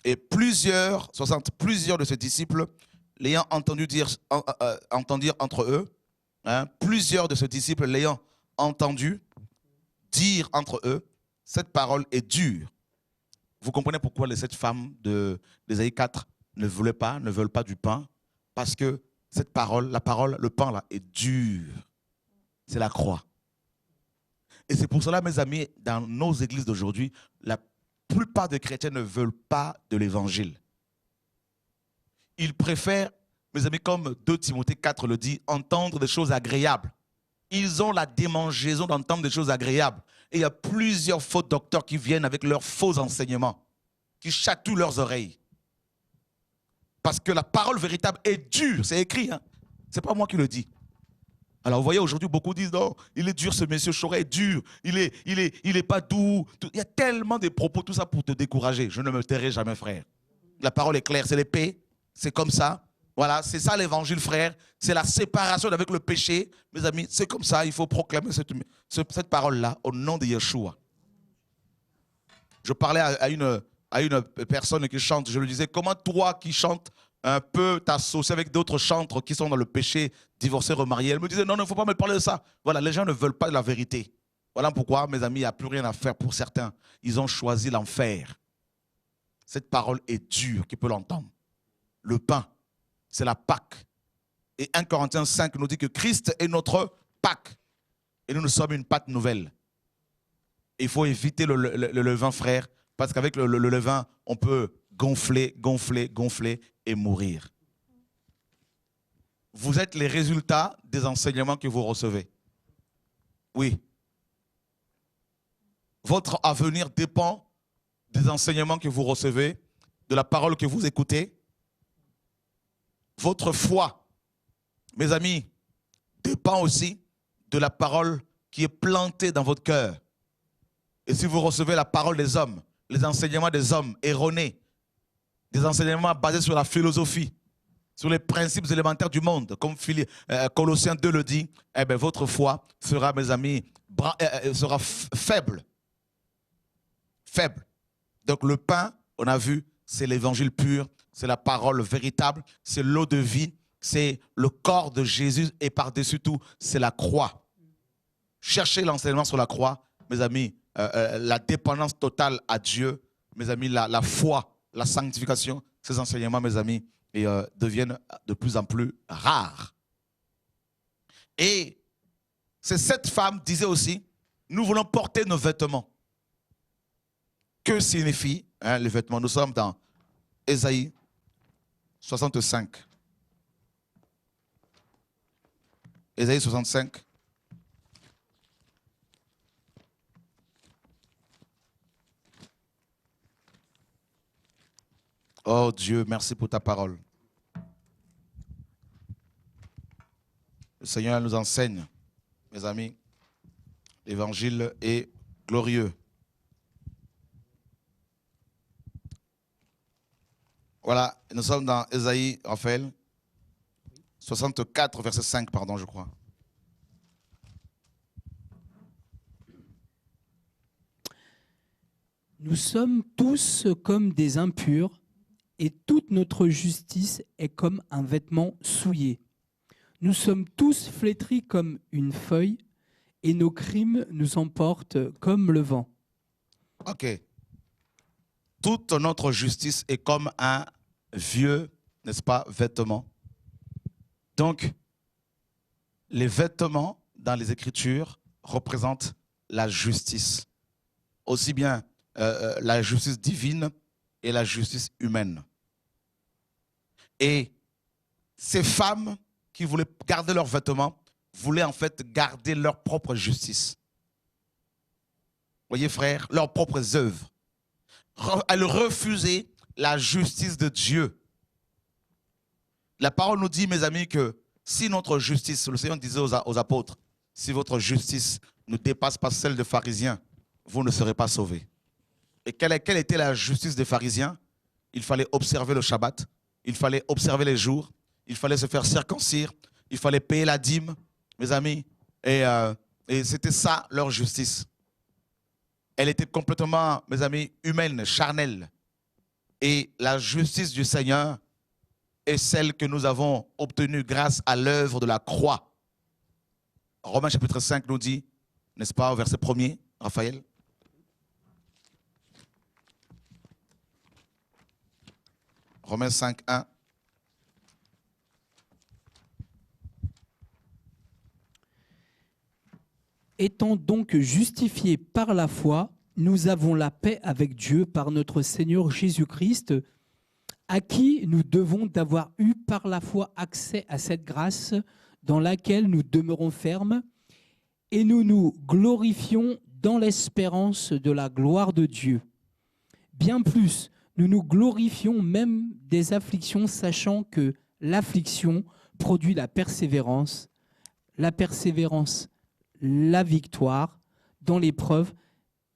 Et plusieurs de ses disciples, l'ayant entendirent entre eux, plusieurs de ses disciples l'ayant entendu dire entre eux, cette parole est dure. Vous comprenez pourquoi les 7 femmes d'Ésaïe 4 ne veulent pas du pain? Parce que cette parole, le pain là, est dur. C'est la croix. Et c'est pour cela, mes amis, dans nos églises d'aujourd'hui, la plupart des chrétiens ne veulent pas de l'évangile. Ils préfèrent, mes amis, comme 2 Timothée 4 le dit, entendre des choses agréables. Ils ont la démangeaison d'entendre des choses agréables. Et il y a plusieurs faux docteurs qui viennent avec leurs faux enseignements, qui chatouillent leurs oreilles. Parce que la parole véritable est dure, c'est écrit. Hein? Ce n'est pas moi qui le dis. Alors vous voyez, aujourd'hui, beaucoup disent, non, il est dur ce monsieur Choré, est dur, il est pas doux. Il y a tellement de propos, tout ça pour te décourager. Je ne me tairai jamais, frère. La parole est claire, c'est l'épée, c'est comme ça. Voilà, c'est ça l'évangile, frère. C'est la séparation avec le péché. Mes amis, c'est comme ça, il faut proclamer cette parole-là au nom de Yeshua. Je parlais à une personne qui chante, je lui disais, comment toi qui chantes peux t'associer avec d'autres chantres qui sont dans le péché, divorcés, remariés? Elle me disait, non, il ne faut pas me parler de ça. Voilà, les gens ne veulent pas de la vérité. Voilà pourquoi, mes amis, il n'y a plus rien à faire pour certains. Ils ont choisi l'enfer. Cette parole est dure, qui peut l'entendre. Le pain, c'est la Pâque. Et 1 Corinthiens 5 nous dit que Christ est notre Pâque. Et nous sommes une Pâque nouvelle. Il faut éviter le levain, frère, parce qu'avec le levain, on peut gonfler et mourir. Vous êtes les résultats des enseignements que vous recevez. Oui. Votre avenir dépend des enseignements que vous recevez, de la parole que vous écoutez. Votre foi, mes amis, dépend aussi de la parole qui est plantée dans votre cœur. Et si vous recevez la parole des hommes, les enseignements des hommes erronés, des enseignements basés sur la philosophie, sur les principes élémentaires du monde, comme Colossiens 2 le dit, eh bien, votre foi sera, mes amis, sera faible. Faible. Donc le pain, on a vu, c'est l'évangile pur, c'est la parole véritable, c'est l'eau de vie, c'est le corps de Jésus et par-dessus tout, c'est la croix. Cherchez l'enseignement sur la croix, mes amis, la dépendance totale à Dieu, mes amis, la foi, la sanctification, ces enseignements, mes amis, deviennent de plus en plus rares. Et cette femme disait aussi, nous voulons porter nos vêtements. Que signifient les vêtements? Nous sommes dans Ésaïe 65. Ésaïe 65. Oh Dieu, merci pour ta parole. Le Seigneur nous enseigne, mes amis, l'évangile est glorieux. Voilà, nous sommes dans Ésaïe, Raphaël, 64, verset 5, pardon, je crois. Nous sommes tous comme des impurs, et toute notre justice est comme un vêtement souillé. Nous sommes tous flétris comme une feuille, et nos crimes nous emportent comme le vent. Ok. Toute notre justice est comme un vieux, n'est-ce pas, vêtement. Donc, les vêtements dans les Écritures représentent la justice. Aussi bien la justice divine et la justice humaine. Et ces femmes qui voulaient garder leurs vêtements voulaient en fait garder leur propre justice. Voyez frères, leurs propres œuvres. Elles refusaient la justice de Dieu. La parole nous dit, mes amis, que si notre justice, le Seigneur disait aux apôtres, si votre justice ne dépasse pas celle des pharisiens, vous ne serez pas sauvés. Et quelle était la justice des pharisiens? Il fallait observer le Shabbat, il fallait observer les jours, il fallait se faire circoncire, il fallait payer la dîme, mes amis. Et c'était ça leur justice. Elle était complètement, mes amis, humaine, charnelle. Et la justice du Seigneur est celle que nous avons obtenue grâce à l'œuvre de la croix. Romains chapitre 5 nous dit, n'est-ce pas, au verset 1er, Raphaël? Romains 5, 1. Étant donc justifiés par la foi, nous avons la paix avec Dieu par notre Seigneur Jésus-Christ, à qui nous devons d'avoir eu par la foi accès à cette grâce dans laquelle nous demeurons fermes, et nous nous glorifions dans l'espérance de la gloire de Dieu. Bien plus, nous nous glorifions même des afflictions, sachant que l'affliction produit la persévérance, la victoire dans l'épreuve,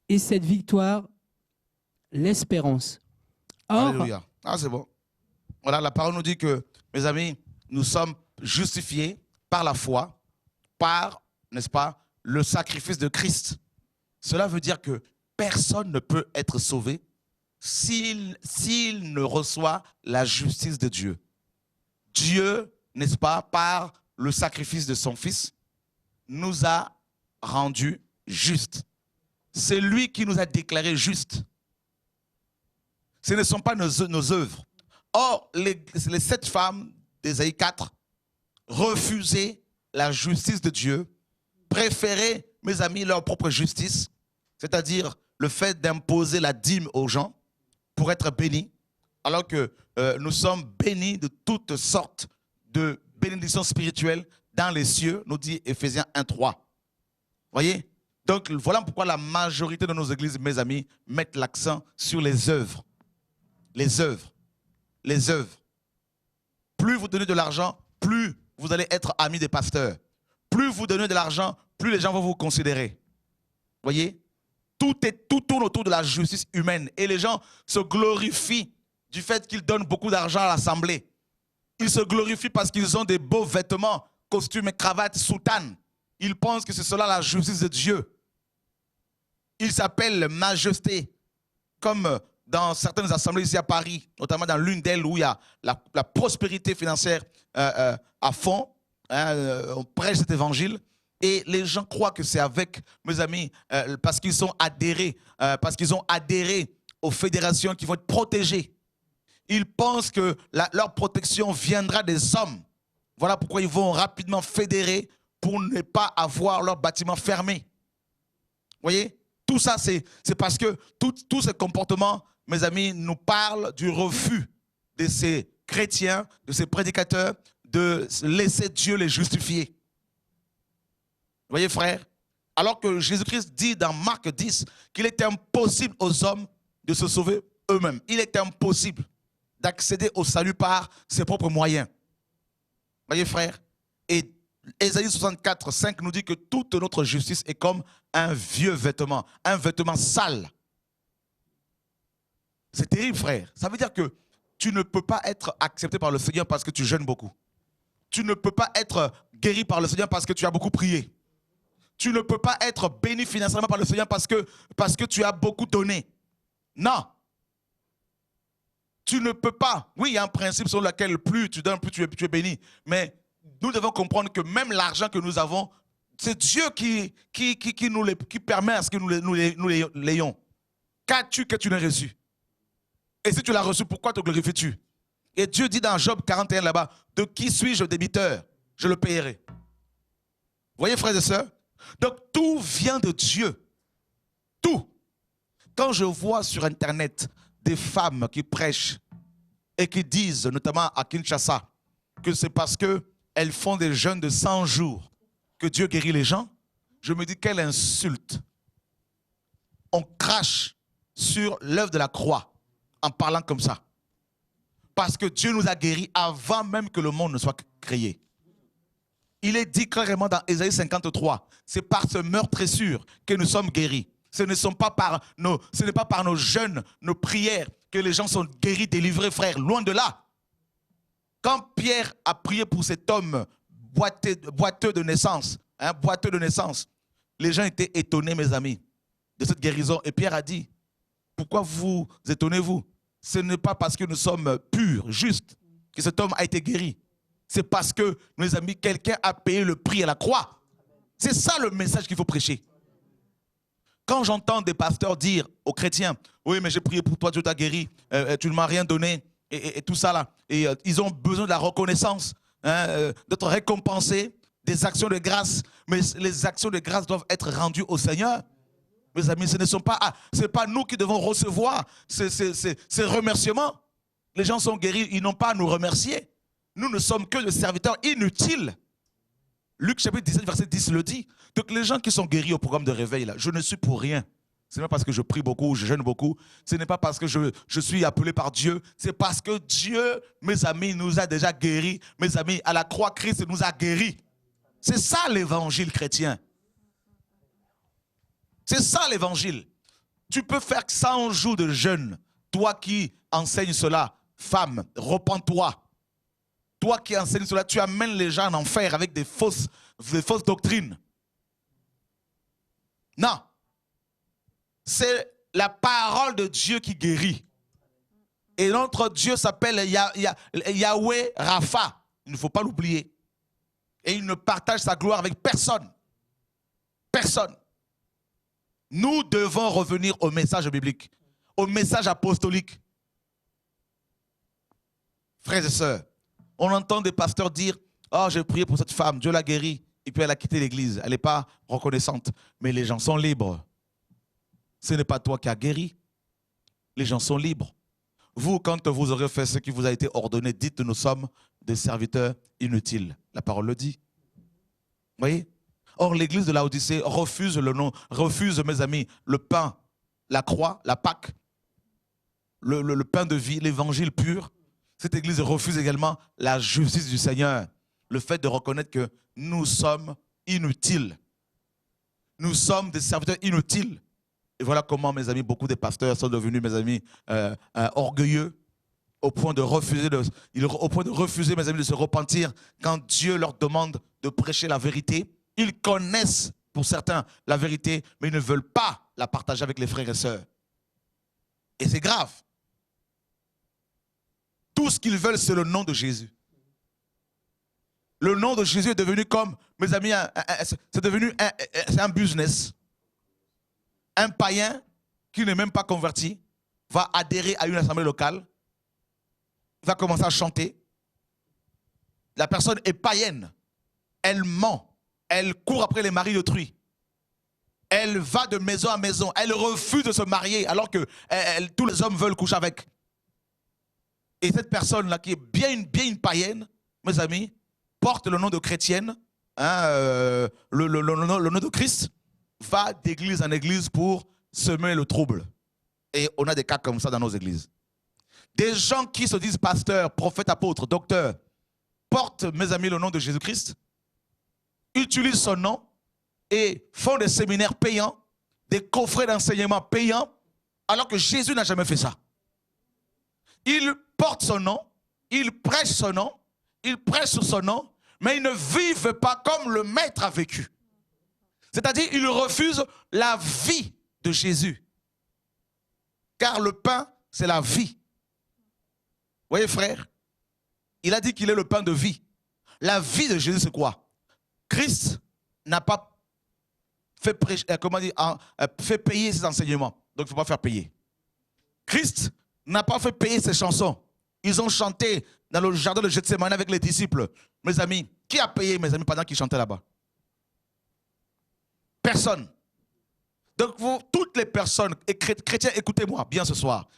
et cette victoire, l'espérance. Or, alléluia. Ah, c'est bon. Voilà, la parole nous dit que, mes amis, nous sommes justifiés par la foi, par, n'est-ce pas, le sacrifice de Christ. Cela veut dire que personne ne peut être sauvé s'il ne reçoit la justice de Dieu. Dieu, n'est-ce pas, par le sacrifice de son Fils, nous a rendus justes. C'est lui qui nous a déclarés justes. Ce ne sont pas nos œuvres. Or, les 7 femmes d'Ésaïe 4 refusaient la justice de Dieu, préféraient, mes amis, leur propre justice, c'est-à-dire le fait d'imposer la dîme aux gens pour être bénis, alors que nous sommes bénis de toutes sortes de bénédictions spirituelles dans les cieux, nous dit Éphésiens 1, 3. Voyez, Donc voilà pourquoi la majorité de nos églises, mes amis, mettent l'accent sur les œuvres. Les œuvres. Les œuvres. Plus vous donnez de l'argent, plus vous allez être amis des pasteurs. Plus vous donnez de l'argent, plus les gens vont vous considérer. Voyez? Tout tourne autour de la justice humaine. Et les gens se glorifient du fait qu'ils donnent beaucoup d'argent à l'assemblée. Ils se glorifient parce qu'ils ont des beaux vêtements, costumes et cravates, soutanes. Ils pensent que c'est cela la justice de Dieu. Ils s'appellent majesté, comme dans certaines assemblées ici à Paris, notamment dans l'une d'elles où il y a la prospérité financière à fond. On prêche cet évangile. Et les gens croient que c'est avec, mes amis, parce qu'ils sont adhérés, parce qu'ils ont adhéré aux fédérations qui vont être protégés. Ils pensent que leur protection viendra des hommes. Voilà pourquoi ils vont rapidement fédérer pour ne pas avoir leur bâtiment fermé. Vous voyez? Tout ça, c'est parce que tous ces comportements, mes amis, nous parlent du refus de ces chrétiens, de ces prédicateurs, de laisser Dieu les justifier. Vous voyez, frère? Alors que Jésus-Christ dit dans Marc 10 qu'il est impossible aux hommes de se sauver eux-mêmes. Il est impossible d'accéder au salut par ses propres moyens. Vous voyez, frère? Et Ésaïe 64, 5 nous dit que toute notre justice est comme un vieux vêtement, un vêtement sale. C'est terrible, frère. Ça veut dire que tu ne peux pas être accepté par le Seigneur parce que tu jeûnes beaucoup. Tu ne peux pas être guéri par le Seigneur parce que tu as beaucoup prié. Tu ne peux pas être béni financièrement par le Seigneur parce que tu as beaucoup donné. Non. Tu ne peux pas. Oui, il y a un principe sur lequel plus tu donnes, plus tu es béni. Mais nous devons comprendre que même l'argent que nous avons, c'est Dieu qui permet à ce que nous l'ayons. Qu'as-tu que tu n'aies reçu? Et si tu l'as reçu, pourquoi te glorifies-tu? Et Dieu dit dans Job 41 là-bas, de qui suis-je débiteur? Je le payerai. Vous voyez, frères et sœurs? Donc tout vient de Dieu. Tout. Quand je vois sur Internet des femmes qui prêchent et qui disent, notamment à Kinshasa, que c'est parce qu'elles font des jeûnes de 100 jours que Dieu guérit les gens, je me dis quelle insulte. On crache sur l'œuvre de la croix en parlant comme ça. Parce que Dieu nous a guéris avant même que le monde ne soit créé. Il est dit clairement dans Ésaïe 53, c'est par ce meurtrissure que nous sommes guéris. Ce n'est pas par nos jeûnes, nos prières que les gens sont guéris, délivrés, frères. Loin de là. Quand Pierre a prié pour cet homme boiteux de naissance, les gens étaient étonnés, mes amis, de cette guérison. Et Pierre a dit, pourquoi vous étonnez-vous? Ce n'est pas parce que nous sommes purs, justes, que cet homme a été guéri. C'est parce que, mes amis, quelqu'un a payé le prix à la croix. C'est ça le message qu'il faut prêcher. Quand j'entends des pasteurs dire aux chrétiens, oui, mais j'ai prié pour toi, Dieu t'a guéri, tu ne m'as rien donné, et tout ça là. Et ils ont besoin de la reconnaissance, d'être récompensés, des actions de grâce. Mais les actions de grâce doivent être rendues au Seigneur. Mes amis, ce n'est pas nous qui devons recevoir ces remerciements. Les gens sont guéris, ils n'ont pas à nous remercier. Nous ne sommes que des serviteurs inutiles. Luc chapitre 17, verset 10 le dit. Donc les gens qui sont guéris au programme de réveil, là, je ne suis pour rien. Ce n'est pas parce que je prie beaucoup, je jeûne beaucoup. Ce n'est pas parce que je suis appelé par Dieu. C'est parce que Dieu, mes amis, nous a déjà guéris. Mes amis, à la croix, Christ nous a guéris. C'est ça l'évangile chrétien. C'est ça l'évangile. Tu peux faire 100 jours de jeûne. Toi qui enseignes cela, femme, repens-toi. Toi qui enseignes cela, tu amènes les gens en enfer avec des fausses doctrines. Non. C'est la parole de Dieu qui guérit. Et notre Dieu s'appelle Yahweh Rapha. Il ne faut pas l'oublier. Et il ne partage sa gloire avec personne. Personne. Nous devons revenir au message biblique, au message apostolique. Frères et sœurs, on entend des pasteurs dire « Oh, j'ai prié pour cette femme, Dieu l'a guérie. » Et puis elle a quitté l'église. Elle n'est pas reconnaissante. Mais les gens sont libres. Ce n'est pas toi qui as guéri. Les gens sont libres. Vous, quand vous aurez fait ce qui vous a été ordonné, dites « Nous sommes des serviteurs inutiles. » La parole le dit. Vous voyez? Or, l'église de Laodicée refuse le nom, refuse, mes amis, le pain, la croix, la Pâque, le pain de vie, l'évangile pur. Cette église refuse également la justice du Seigneur. Le fait de reconnaître que nous sommes inutiles. Nous sommes des serviteurs inutiles. Et voilà comment, mes amis, beaucoup de pasteurs sont devenus, mes amis, orgueilleux, au point de refuser, mes amis, de se repentir quand Dieu leur demande de prêcher la vérité. Ils connaissent, pour certains, la vérité, mais ils ne veulent pas la partager avec les frères et sœurs. Et c'est grave. Tout ce qu'ils veulent, c'est le nom de Jésus. Le nom de Jésus est devenu comme, mes amis, c'est devenu un business. Un païen qui n'est même pas converti va adhérer à une assemblée locale, va commencer à chanter. La personne est païenne, elle ment, elle court après les maris d'autrui. Elle va de maison à maison, elle refuse de se marier alors que tous les hommes veulent coucher avec. Et cette personne-là qui est bien une païenne, mes amis, porte le nom de chrétienne, hein, le nom de Christ, va d'église en église pour semer le trouble. Et on a des cas comme ça dans nos églises. Des gens qui se disent pasteurs, prophètes, apôtres, docteurs, portent, mes amis, le nom de Jésus-Christ, utilisent son nom et font des séminaires payants, des coffrets d'enseignement payants, alors que Jésus n'a jamais fait ça. Ils portent son nom, ils prêchent son nom, ils prêchent sur son nom, mais ils ne vivent pas comme le Maître a vécu. C'est-à-dire, ils refusent la vie de Jésus. Car le pain, c'est la vie. Vous voyez, frère? Il a dit qu'il est le pain de vie. La vie de Jésus, c'est quoi? Christ n'a pas fait, fait payer ses enseignements. Donc, il ne faut pas faire payer. Christ n'a pas fait payer ses chansons. Ils ont chanté dans le jardin de Gethsémani avec les disciples. Mes amis, qui a payé, mes amis, pendant qu'ils chantaient là-bas? Personne. Donc, vous, toutes les personnes, et chrétiens, écoutez-moi bien ce soir.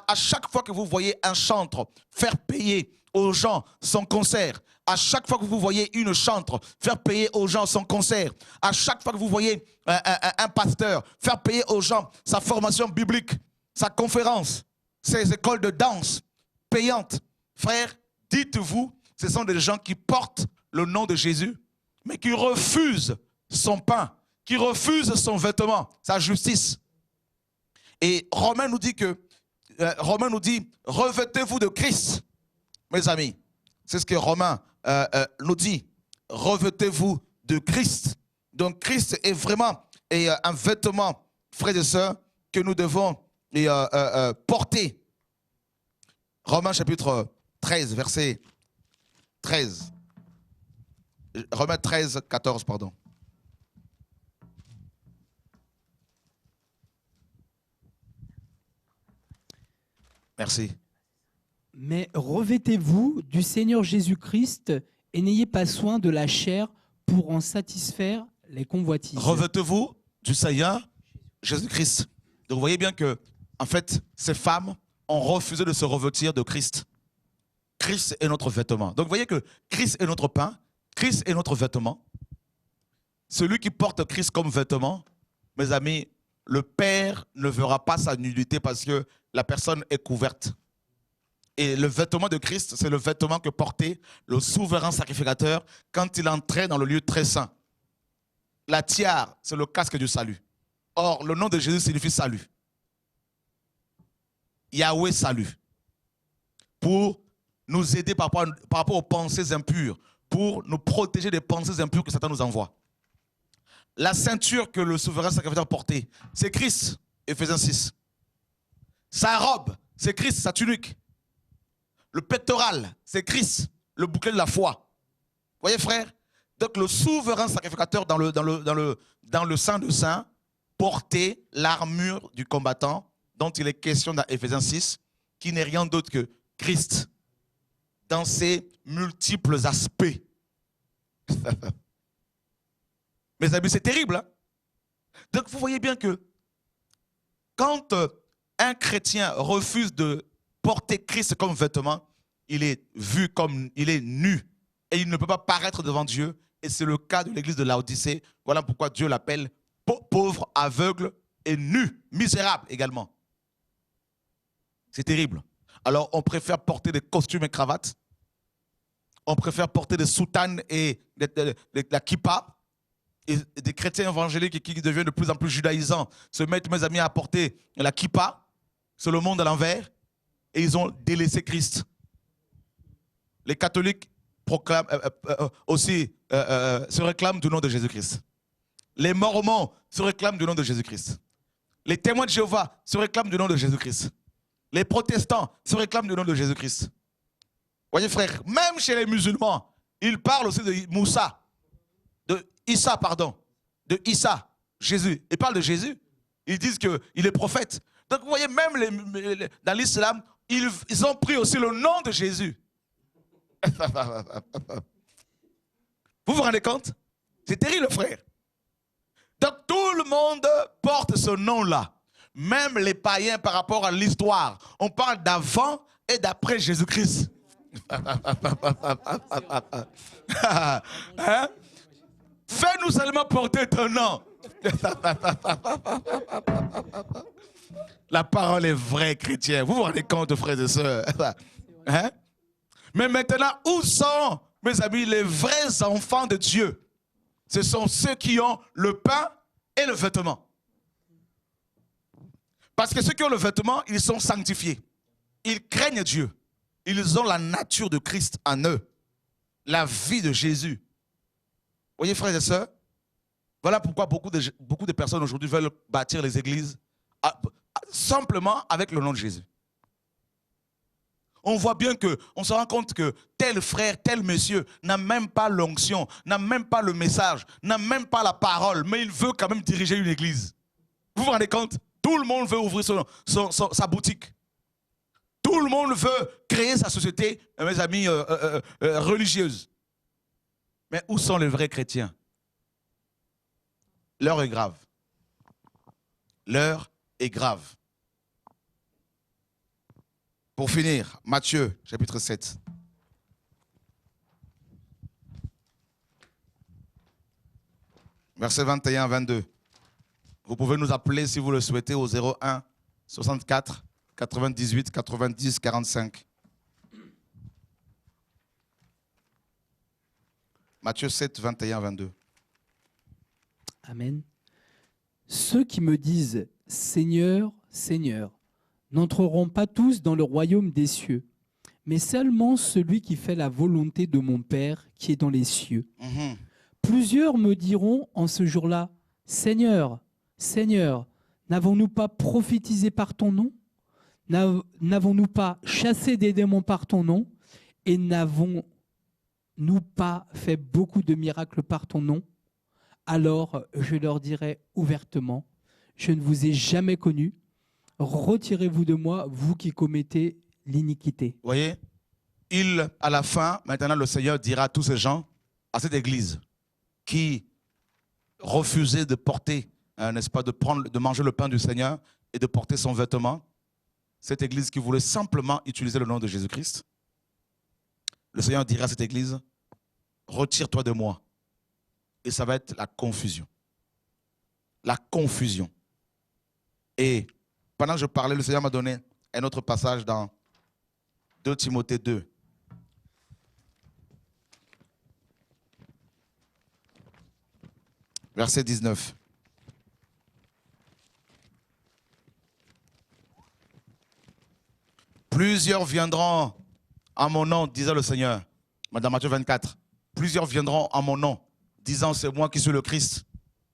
À chaque fois que vous voyez un chantre faire payer aux gens son concert, à chaque fois que vous voyez une chantre faire payer aux gens son concert, à chaque fois que vous voyez un pasteur faire payer aux gens sa formation biblique, sa conférence, ses écoles de danse payantes, frère, dites-vous, ce sont des gens qui portent le nom de Jésus, mais qui refusent son pain, qui refuse son vêtement, sa justice. Et Romain nous dit revêtez-vous de Christ, mes amis. C'est ce que Romain nous dit. Revêtez-vous de Christ. Donc Christ est vraiment un vêtement, frères et sœurs, que nous devons porter. Romains chapitre 13, verset 13. Romains 13, 14, pardon. Merci. Mais revêtez-vous du Seigneur Jésus-Christ et n'ayez pas soin de la chair pour en satisfaire les convoitises. Revêtez-vous du Seigneur Jésus-Christ. Donc vous voyez bien que, en fait, ces femmes ont refusé de se revêtir de Christ. Christ est notre vêtement. Donc vous voyez que Christ est notre pain, Christ est notre vêtement. Celui qui porte Christ comme vêtement, mes amis, le Père ne verra pas sa nudité parce que la personne est couverte. Et le vêtement de Christ, c'est le vêtement que portait le souverain sacrificateur quand il entrait dans le lieu très saint. La tiare, c'est le casque du salut. Or, le nom de Jésus signifie salut. Yahweh salut. Pour nous aider par rapport aux pensées impures, pour nous protéger des pensées impures que Satan nous envoie. La ceinture que le souverain sacrificateur portait, c'est Christ, Éphésiens 6. Sa robe, c'est Christ, sa tunique. Le pectoral, c'est Christ, le bouclier de la foi. Vous voyez, frère? Donc, le souverain sacrificateur dans le Saint de Saints portait l'armure du combattant dont il est question dans Éphésiens 6, qui n'est rien d'autre que Christ dans ses multiples aspects. Mes amis, c'est terrible. Hein? Donc, vous voyez bien que quand un chrétien refuse de porter Christ comme vêtement, il est vu comme, il est nu et il ne peut pas paraître devant Dieu et c'est le cas de l'église de Laodicée. Voilà pourquoi Dieu l'appelle pauvre, aveugle et nu, misérable également. C'est terrible. Alors on préfère porter des costumes et cravates, on préfère porter des soutanes et la kippa, et des chrétiens évangéliques qui deviennent de plus en plus judaïsants se mettent, mes amis, à porter la kippa, c'est le monde à l'envers, et ils ont délaissé Christ. Les catholiques proclament, aussi se réclament du nom de Jésus-Christ. Les mormons se réclament du nom de Jésus-Christ. Les témoins de Jéhovah se réclament du nom de Jésus-Christ. Les protestants se réclament du nom de Jésus-Christ. Voyez frère, même chez les musulmans, ils parlent aussi de Moussa, de Issa, pardon, de Issa, Jésus. Ils parlent de Jésus. Ils disent qu'il est prophète. Donc vous voyez, même dans l'islam, ils ont pris aussi le nom de Jésus. Vous vous rendez compte? C'est terrible, frère. Donc tout le monde porte ce nom-là. Même les païens par rapport à l'histoire. On parle d'avant et d'après Jésus-Christ. Hein? Fais-nous seulement porter ton nom. La parole est vraie, chrétien. Vous vous rendez compte, frères et sœurs? Hein? Mais maintenant, où sont, mes amis, les vrais enfants de Dieu? Ce sont ceux qui ont le pain et le vêtement. Parce que ceux qui ont le vêtement, ils sont sanctifiés. Ils craignent Dieu. Ils ont la nature de Christ en eux. La vie de Jésus. Vous voyez, frères et sœurs? Voilà pourquoi beaucoup de personnes aujourd'hui veulent bâtir les églises simplement avec le nom de Jésus. On voit bien on se rend compte que tel frère, tel monsieur n'a même pas l'onction, n'a même pas le message, n'a même pas la parole, mais il veut quand même diriger une église. Vous vous rendez compte? Tout le monde veut ouvrir sa boutique. Tout le monde veut créer sa société, mes amis, religieuse. Mais où sont les vrais chrétiens? L'heure est grave. L'heure est grave. Pour finir, Matthieu, chapitre 7. Versets 21 à 22. Vous pouvez nous appeler si vous le souhaitez au 01 64 98 90 45. Matthieu 7, 21 à 22. Amen. Ceux qui me disent « Seigneur, Seigneur », n'entreront pas tous dans le royaume des cieux, mais seulement celui qui fait la volonté de mon Père qui est dans les cieux. Plusieurs me diront en ce jour-là, « Seigneur, Seigneur, n'avons-nous pas prophétisé par ton nom? N'avons-nous pas chassé des démons par ton nom? Et n'avons-nous pas fait beaucoup de miracles par ton nom? Alors je leur dirai ouvertement, je ne vous ai jamais connu. Retirez-vous de moi, vous qui commettez l'iniquité. Vous voyez, à la fin, maintenant le Seigneur dira à tous ces gens, à cette église, qui refusaient de porter, n'est-ce pas, de manger le pain du Seigneur et de porter son vêtement, cette église qui voulait simplement utiliser le nom de Jésus-Christ, le Seigneur dira à cette église, retire-toi de moi. Et ça va être la confusion. La confusion. Et pendant que je parlais, le Seigneur m'a donné un autre passage dans 2 Timothée 2. Verset 19. Plusieurs viendront en mon nom, disait le Seigneur. Dans Matthieu 24. Plusieurs viendront en mon nom, disant c'est moi qui suis le Christ.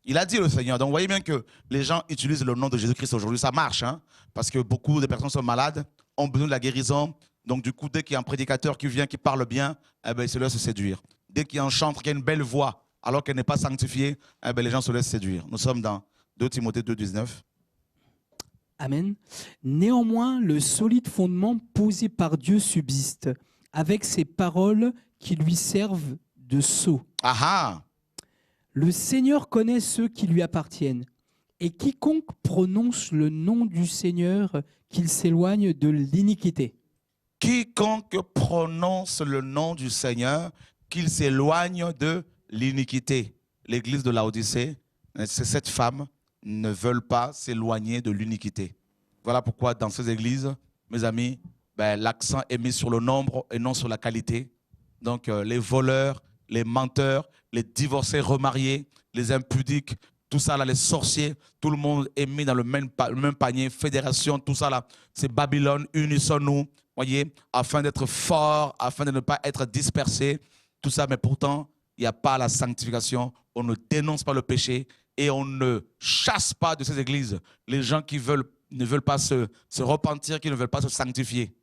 Il a dit le Seigneur. Donc vous voyez bien que les gens utilisent le nom de Jésus-Christ aujourd'hui. Ça marche, hein? Parce que beaucoup de personnes sont malades, ont besoin de la guérison. Donc du coup, dès qu'il y a un prédicateur qui vient, qui parle bien, eh bien, ils se laissent séduire. Dès qu'il y a un chantre qui a une belle voix, alors qu'elle n'est pas sanctifiée, eh bien, les gens se laissent séduire. Nous sommes dans 2 Timothée 2, 19. Amen. Néanmoins, le solide fondement posé par Dieu subsiste, avec ces paroles qui lui servent de sceau. Ah! Le Seigneur connaît ceux qui lui appartiennent, et quiconque prononce le nom du Seigneur, qu'il s'éloigne de l'iniquité. Quiconque prononce le nom du Seigneur, qu'il s'éloigne de l'iniquité. L'église de Laodicée, ces 7 femmes ne veulent pas s'éloigner de l'iniquité. Voilà pourquoi dans ces églises, mes amis, l'accent est mis sur le nombre et non sur la qualité. Donc les voleurs, les menteurs, les divorcés remariés, les impudiques, tout ça là, les sorciers, tout le monde est mis dans le même panier, fédération, tout ça là, c'est Babylone, unissons-nous, voyez, afin d'être forts, afin de ne pas être dispersés, tout ça, mais pourtant, il n'y a pas la sanctification, on ne dénonce pas le péché et on ne chasse pas de ces églises les gens qui ne veulent pas se repentir, qui ne veulent pas se sanctifier.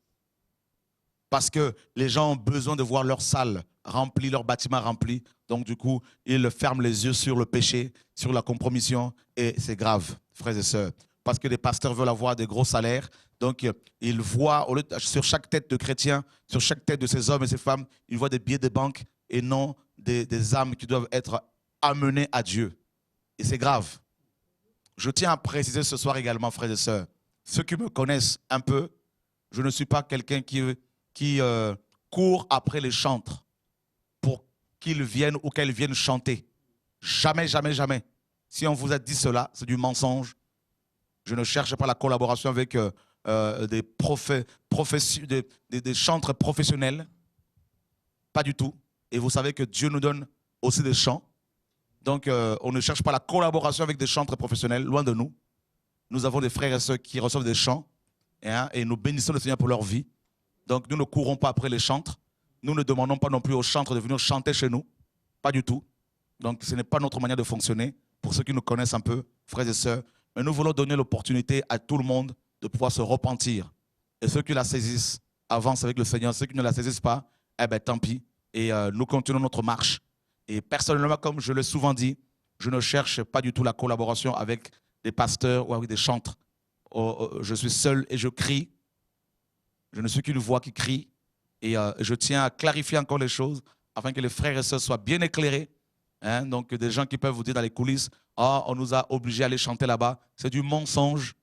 Parce que les gens ont besoin de voir leur salle remplie, leur bâtiment rempli. Donc du coup, ils ferment les yeux sur le péché, sur la compromission. Et c'est grave, frères et sœurs. Parce que les pasteurs veulent avoir des gros salaires. Donc ils voient, sur chaque tête de chrétien, sur chaque tête de ces hommes et ces femmes, ils voient des billets de banque et non des âmes qui doivent être amenées à Dieu. Et c'est grave. Je tiens à préciser ce soir également, frères et sœurs, ceux qui me connaissent un peu, je ne suis pas quelqu'un qui court après les chantres pour qu'ils viennent ou qu'elles viennent chanter. Jamais, jamais, jamais. Si on vous a dit cela, c'est du mensonge. Je ne cherche pas la collaboration avec des chantres professionnels. Pas du tout. Et vous savez que Dieu nous donne aussi des chants. Donc, on ne cherche pas la collaboration avec des chantres professionnels, loin de nous. Nous avons des frères et sœurs qui reçoivent des chants et nous bénissons le Seigneur pour leur vie. Donc, nous ne courons pas après les chantres. Nous ne demandons pas non plus aux chantres de venir chanter chez nous. Pas du tout. Donc, ce n'est pas notre manière de fonctionner. Pour ceux qui nous connaissent un peu, frères et sœurs, mais nous voulons donner l'opportunité à tout le monde de pouvoir se repentir. Et ceux qui la saisissent avancent avec le Seigneur. Ceux qui ne la saisissent pas, eh bien, tant pis. Et nous continuons notre marche. Et personnellement, comme je l'ai souvent dit, je ne cherche pas du tout la collaboration avec des pasteurs ou avec des chantres. Je suis seul et je crie. Je ne suis qu'une voix qui crie. Et je tiens à clarifier encore les choses afin que les frères et sœurs soient bien éclairés. Hein? Donc, des gens qui peuvent vous dire dans les coulisses, « Oh, on nous a obligés à aller chanter là-bas. » C'est du mensonge,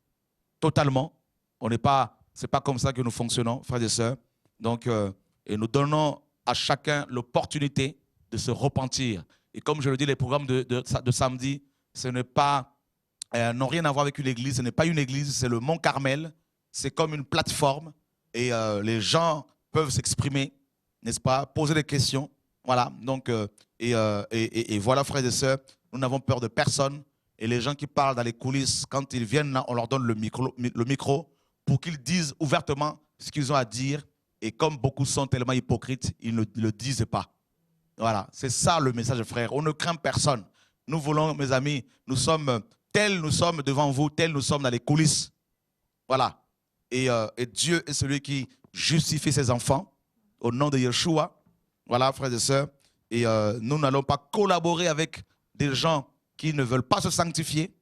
totalement. Ce n'est pas comme ça que nous fonctionnons, frères et sœurs. Donc, et nous donnons à chacun l'opportunité de se repentir. Et comme je le dis, les programmes de samedi, ce n'est pas, n'ont rien à voir avec une église. Ce n'est pas une église, c'est le Mont Carmel. C'est comme une plateforme. Et les gens peuvent s'exprimer, n'est-ce pas, poser des questions. Voilà, donc, et voilà, frères et sœurs, nous n'avons peur de personne. Et les gens qui parlent dans les coulisses, quand ils viennent là, on leur donne le micro pour qu'ils disent ouvertement ce qu'ils ont à dire. Et comme beaucoup sont tellement hypocrites, ils ne le disent pas. Voilà, c'est ça le message, frère. On ne craint personne. Nous voulons, mes amis, nous sommes tels nous sommes devant vous, tels nous sommes dans les coulisses. Voilà. Et Dieu est celui qui justifie ses enfants au nom de Yeshua. Voilà, frères et sœurs. Et nous n'allons pas collaborer avec des gens qui ne veulent pas se sanctifier.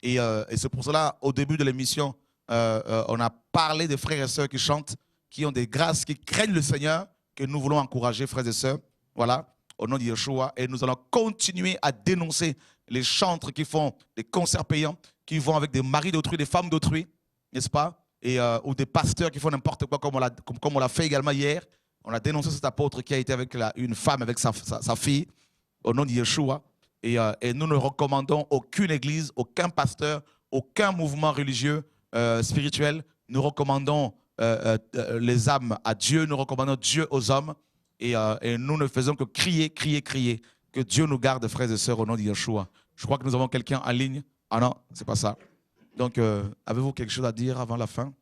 Et c'est pour cela, au début de l'émission, on a parlé des frères et sœurs qui chantent, qui ont des grâces, qui craignent le Seigneur, que nous voulons encourager, frères et sœurs. Voilà, au nom de Yeshua. Et nous allons continuer à dénoncer les chantres qui font des concerts payants, qui vont avec des maris d'autrui, des femmes d'autrui, n'est-ce pas? Et, ou des pasteurs qui font n'importe quoi, comme on l'a fait également hier. On a dénoncé cet apôtre qui a été avec une femme, avec sa fille, au nom de Yeshua. Et nous ne recommandons aucune église, aucun pasteur, aucun mouvement religieux, spirituel. Nous recommandons les âmes à Dieu, nous recommandons Dieu aux hommes. Et nous ne faisons que crier, crier, crier. Que Dieu nous garde, frères et sœurs, au nom de Yeshua. Je crois que nous avons quelqu'un en ligne. Ah non, c'est pas ça. Donc, avez-vous quelque chose à dire avant la fin?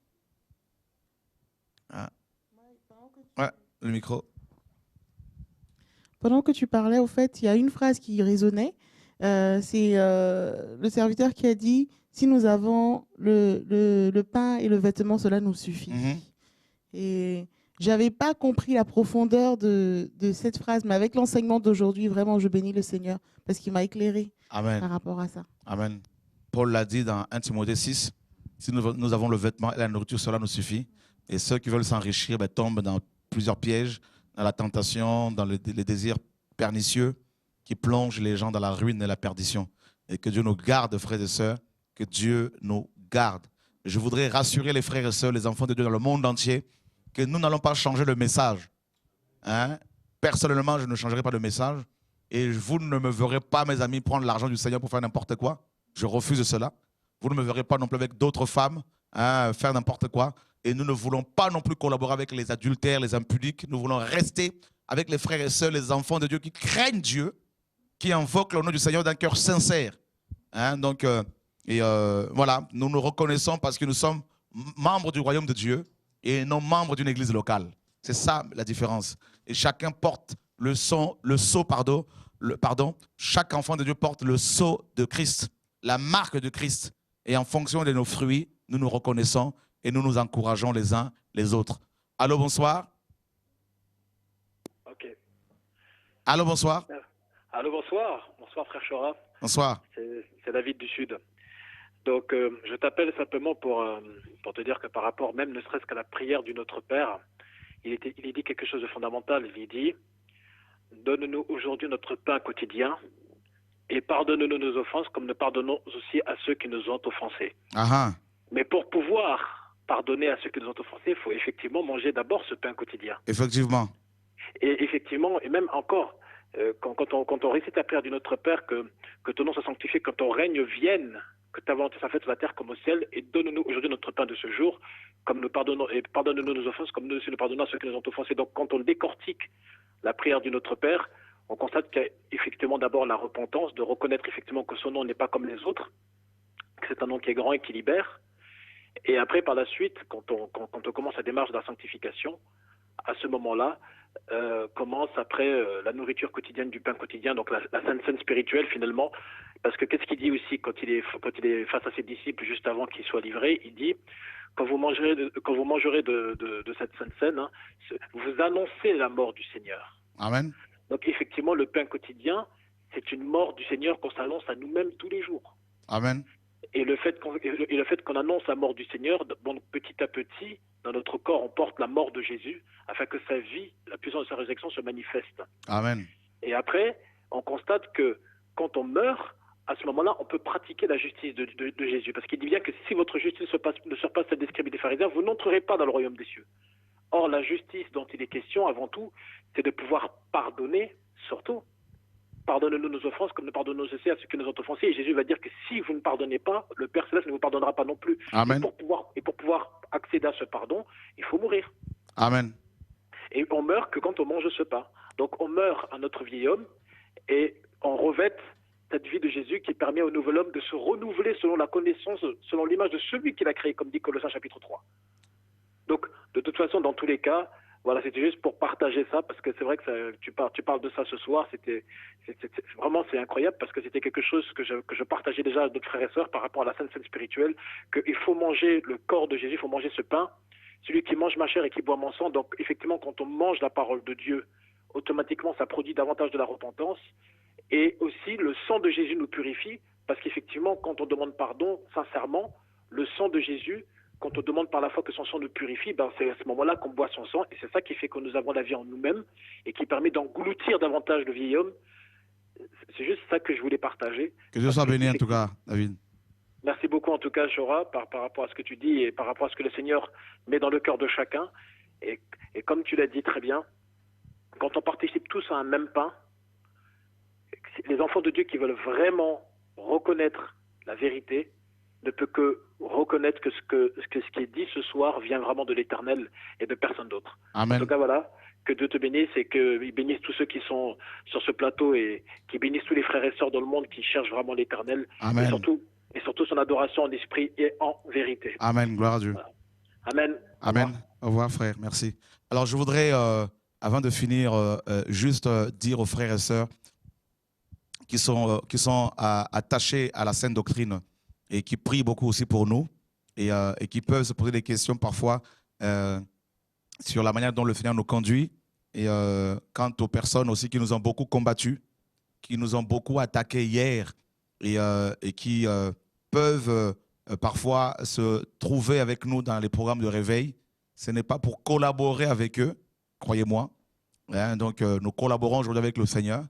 Ah. Ouais, le micro. Pendant que tu parlais, au fait, il y a une phrase qui résonnait. C'est le serviteur qui a dit « Si nous avons le pain et le vêtement, cela nous suffit. Et je n'avais pas compris la profondeur de cette phrase, mais avec l'enseignement d'aujourd'hui, vraiment, je bénis le Seigneur parce qu'il m'a éclairé Amen. par rapport à ça. Amen. Paul l'a dit dans 1 Timothée 6, si nous avons le vêtement et la nourriture, cela nous suffit. Et ceux qui veulent s'enrichir tombent dans plusieurs pièges, dans la tentation, dans les désirs pernicieux qui plongent les gens dans la ruine et la perdition. Et que Dieu nous garde, frères et sœurs, que Dieu nous garde. Je voudrais rassurer les frères et sœurs, les enfants de Dieu dans le monde entier, que nous n'allons pas changer le message. Hein? Personnellement, je ne changerai pas le message. Et vous ne me verrez pas, mes amis, prendre l'argent du Seigneur pour faire n'importe quoi. Je refuse cela. Vous ne me verrez pas non plus avec d'autres femmes faire n'importe quoi. Et nous ne voulons pas non plus collaborer avec les adultères, les impudiques. Nous voulons rester avec les frères et sœurs, les enfants de Dieu qui craignent Dieu, qui invoquent le nom du Seigneur d'un cœur sincère. Donc, voilà, nous nous reconnaissons parce que nous sommes membres du royaume de Dieu et non membres d'une église locale. C'est ça la différence. Et chacun porte le sceau, chaque enfant de Dieu porte le sceau de Christ, la marque de Christ. Et en fonction de nos fruits, nous nous reconnaissons et nous nous encourageons les uns les autres. Allô, bonsoir. Ok. Allô, bonsoir. Allô, bonsoir. Bonsoir, frère Chora. Bonsoir. C'est David du Sud. Donc, je t'appelle simplement pour te dire que par rapport même, ne serait-ce qu'à la prière du Notre Père, il dit quelque chose de fondamental. Il dit « Donne-nous aujourd'hui notre pain quotidien et pardonne-nous nos offenses comme nous pardonnons aussi à ceux qui nous ont offensés. » Mais pour pouvoir pardonner à ceux qui nous ont offensés, il faut effectivement manger d'abord ce pain quotidien. Effectivement. Et effectivement, et même encore, quand on récite la prière du Notre Père, que ton nom soit sanctifié, que ton règne vienne, que ta volonté soit faite sur la terre comme au ciel, et donne-nous aujourd'hui notre pain de ce jour, comme nous pardonnons, et pardonne-nous nos offenses, comme nous aussi nous pardonnons à ceux qui nous ont offensés. Donc quand on décortique la prière du Notre Père, on constate qu'il y a effectivement d'abord la repentance, de reconnaître effectivement que son nom n'est pas comme les autres, que c'est un nom qui est grand et qui libère. Et après, par la suite, quand on commence la démarche de la sanctification, à ce moment-là, commence après la nourriture quotidienne du pain quotidien, donc la sainte scène spirituelle finalement, parce que qu'est-ce qu'il dit aussi quand il est face à ses disciples juste avant qu'il soit livré, il dit quand vous mangerez de cette sainte scène, hein, vous annoncez la mort du Seigneur. Amen. Donc effectivement, le pain quotidien, c'est une mort du Seigneur qu'on s'annonce à nous-mêmes tous les jours. Amen. Et le fait qu'on annonce la mort du Seigneur, bon, petit à petit, dans notre corps, on porte la mort de Jésus, afin que sa vie, la puissance de sa résurrection se manifeste. Amen. Et après, on constate que quand on meurt, à ce moment-là, on peut pratiquer la justice de Jésus. Parce qu'il dit bien que si votre justice ne surpasse celle des scribes et des pharisiens, vous n'entrerez pas dans le royaume des cieux. Or, la justice dont il est question, avant tout, c'est de pouvoir pardonner, surtout. Pardonne-nous nos offenses comme nous pardonnons aussi à ceux qui nous ont offensés. Et Jésus va dire que si vous ne pardonnez pas, le Père Céleste ne vous pardonnera pas non plus. Amen. Et pour pouvoir accéder à ce pardon, il faut mourir. Amen. Et on meurt que quand on mange ce pain. Donc on meurt à notre vieil homme et on revêt cette vie de Jésus qui permet au nouvel homme de se renouveler selon la connaissance, selon l'image de celui qu'il a créé, comme dit Colossiens chapitre 3. Donc de toute façon, dans tous les cas, voilà, c'était juste pour partager ça, parce que c'est vrai que tu parles de ça ce soir, vraiment c'est incroyable, parce que c'était quelque chose que je partageais déjà à d'autres frères et sœurs par rapport à la sainte scène spirituelle, qu'il faut manger le corps de Jésus, il faut manger ce pain, celui qui mange ma chair et qui boit mon sang. Donc effectivement, quand on mange la parole de Dieu, automatiquement ça produit davantage de la repentance, et aussi le sang de Jésus nous purifie, parce qu'effectivement, quand on demande pardon, sincèrement, le sang de Jésus, quand on demande par la foi que son sang nous purifie, ben c'est à ce moment-là qu'on boit son sang, et c'est ça qui fait que nous avons la vie en nous-mêmes, et qui permet d'engloutir davantage le vieil homme. C'est juste ça que je voulais partager. Que Dieu soit béni en tout cas, David. Merci beaucoup en tout cas, Chora, par rapport à ce que tu dis, et par rapport à ce que le Seigneur met dans le cœur de chacun. Et comme tu l'as dit très bien, quand on participe tous à un même pain, les enfants de Dieu qui veulent vraiment reconnaître la vérité, ne peut que reconnaître que ce qui est dit ce soir vient vraiment de l'Éternel et de personne d'autre. Amen. En tout cas, voilà, que Dieu te bénisse et qu'il bénisse tous ceux qui sont sur ce plateau et qui bénisse tous les frères et sœurs dans le monde qui cherchent vraiment l'Éternel. Amen. Et surtout son adoration en esprit et en vérité. Amen, gloire à Dieu. Voilà. Amen. Amen. Au revoir, frère, merci. Alors, je voudrais, avant de finir, juste dire aux frères et sœurs qui sont attachés à la sainte doctrine et qui prient beaucoup aussi pour nous et qui peuvent se poser des questions parfois sur la manière dont le Seigneur nous conduit et quant aux personnes aussi qui nous ont beaucoup combattus, qui nous ont beaucoup attaqués hier et qui peuvent parfois se trouver avec nous dans les programmes de réveil. Ce n'est pas pour collaborer avec eux, croyez-moi. Hein, donc nous collaborons aujourd'hui avec le Seigneur.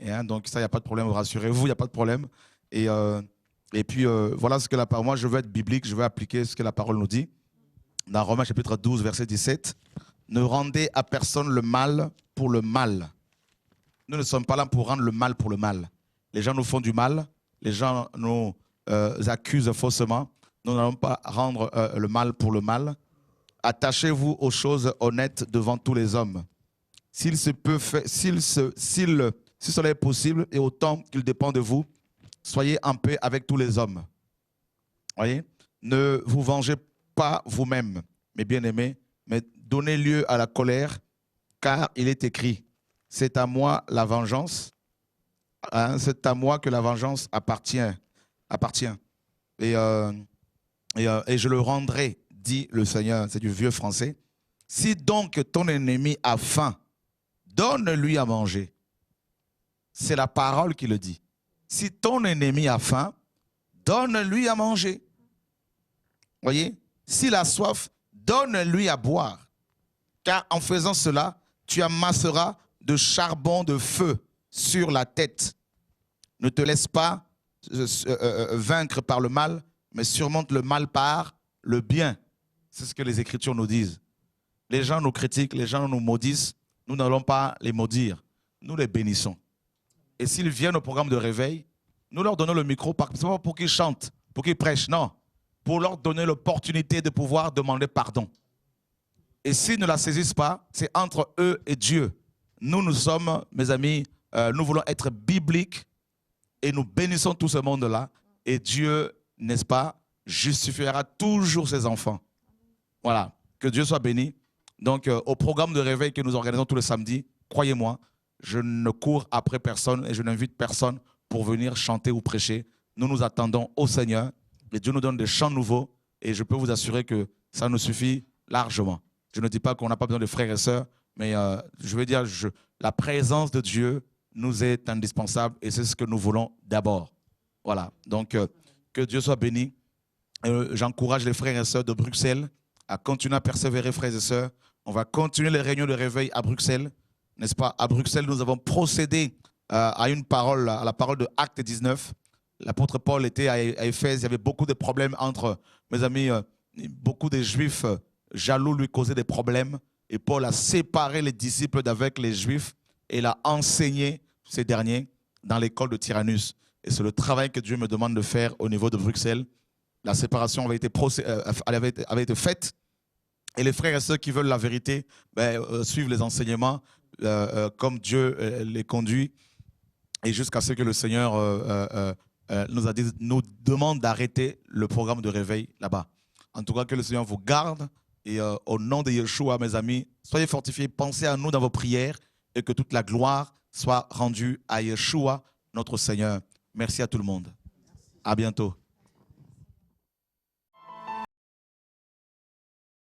Hein, donc ça, il n'y a pas de problème, rassurez-vous, il n'y a pas de problème. Et puis, voilà ce que la parole, moi je veux être biblique, je veux appliquer ce que la parole nous dit. Dans Romains chapitre 12, verset 17, ne rendez à personne le mal pour le mal. Nous ne sommes pas là pour rendre le mal pour le mal. Les gens nous font du mal, les gens nous accusent faussement. Nous n'allons pas rendre le mal pour le mal. Attachez-vous aux choses honnêtes devant tous les hommes. S'il cela est possible et autant qu'il dépend de vous, soyez en paix avec tous les hommes. Voyez? Ne vous vengez pas vous-même, mes bien-aimés, mais donnez lieu à la colère, car il est écrit, c'est à moi la vengeance, hein, c'est à moi que la vengeance appartient. Et je le rendrai, dit le Seigneur, c'est du vieux français. Si donc ton ennemi a faim, donne-lui à manger. C'est la parole qui le dit. Si ton ennemi a faim, donne-lui à manger. Voyez? S'il a soif, donne-lui à boire. Car en faisant cela, tu amasseras de charbon de feu sur la tête. Ne te laisse pas vaincre par le mal, mais surmonte le mal par le bien. C'est ce que les Écritures nous disent. Les gens nous critiquent, les gens nous maudissent. Nous n'allons pas les maudire. Nous les bénissons. Et s'ils viennent au programme de réveil, nous leur donnons le micro, pas pour qu'ils chantent, pour qu'ils prêchent, non. Pour leur donner l'opportunité de pouvoir demander pardon. Et s'ils ne la saisissent pas, c'est entre eux et Dieu. Nous sommes, mes amis, nous voulons être bibliques et nous bénissons tout ce monde-là. Et Dieu, n'est-ce pas, justifiera toujours ses enfants. Voilà, que Dieu soit béni. Donc, au programme de réveil que nous organisons tous les samedis, croyez-moi, je ne cours après personne et je n'invite personne pour venir chanter ou prêcher. Nous nous attendons au Seigneur et Dieu nous donne des chants nouveaux et je peux vous assurer que ça nous suffit largement. Je ne dis pas qu'on n'a pas besoin de frères et sœurs, mais je veux dire, la présence de Dieu nous est indispensable et c'est ce que nous voulons d'abord. Voilà, donc que Dieu soit béni. J'encourage les frères et sœurs de Bruxelles à continuer à persévérer, frères et sœurs. On va continuer les réunions de réveil à Bruxelles. N'est-ce pas? À Bruxelles, nous avons procédé à une parole, à la parole de Acte 19. L'apôtre Paul était à Éphèse. Il y avait beaucoup de problèmes entre, mes amis, beaucoup de Juifs jaloux lui causaient des problèmes. Et Paul a séparé les disciples d'avec les Juifs et il a enseigné ces derniers dans l'école de Tyrannus. Et c'est le travail que Dieu me demande de faire au niveau de Bruxelles. La séparation avait été faite. Et les frères et sœurs qui veulent la vérité suivent les enseignements comme Dieu les conduit. Et jusqu'à ce que le Seigneur nous demande d'arrêter le programme de réveil là-bas. En tout cas, que le Seigneur vous garde. Et au nom de Yeshua, mes amis, soyez fortifiés. Pensez à nous dans vos prières et que toute la gloire soit rendue à Yeshua, notre Seigneur. Merci à tout le monde. À bientôt.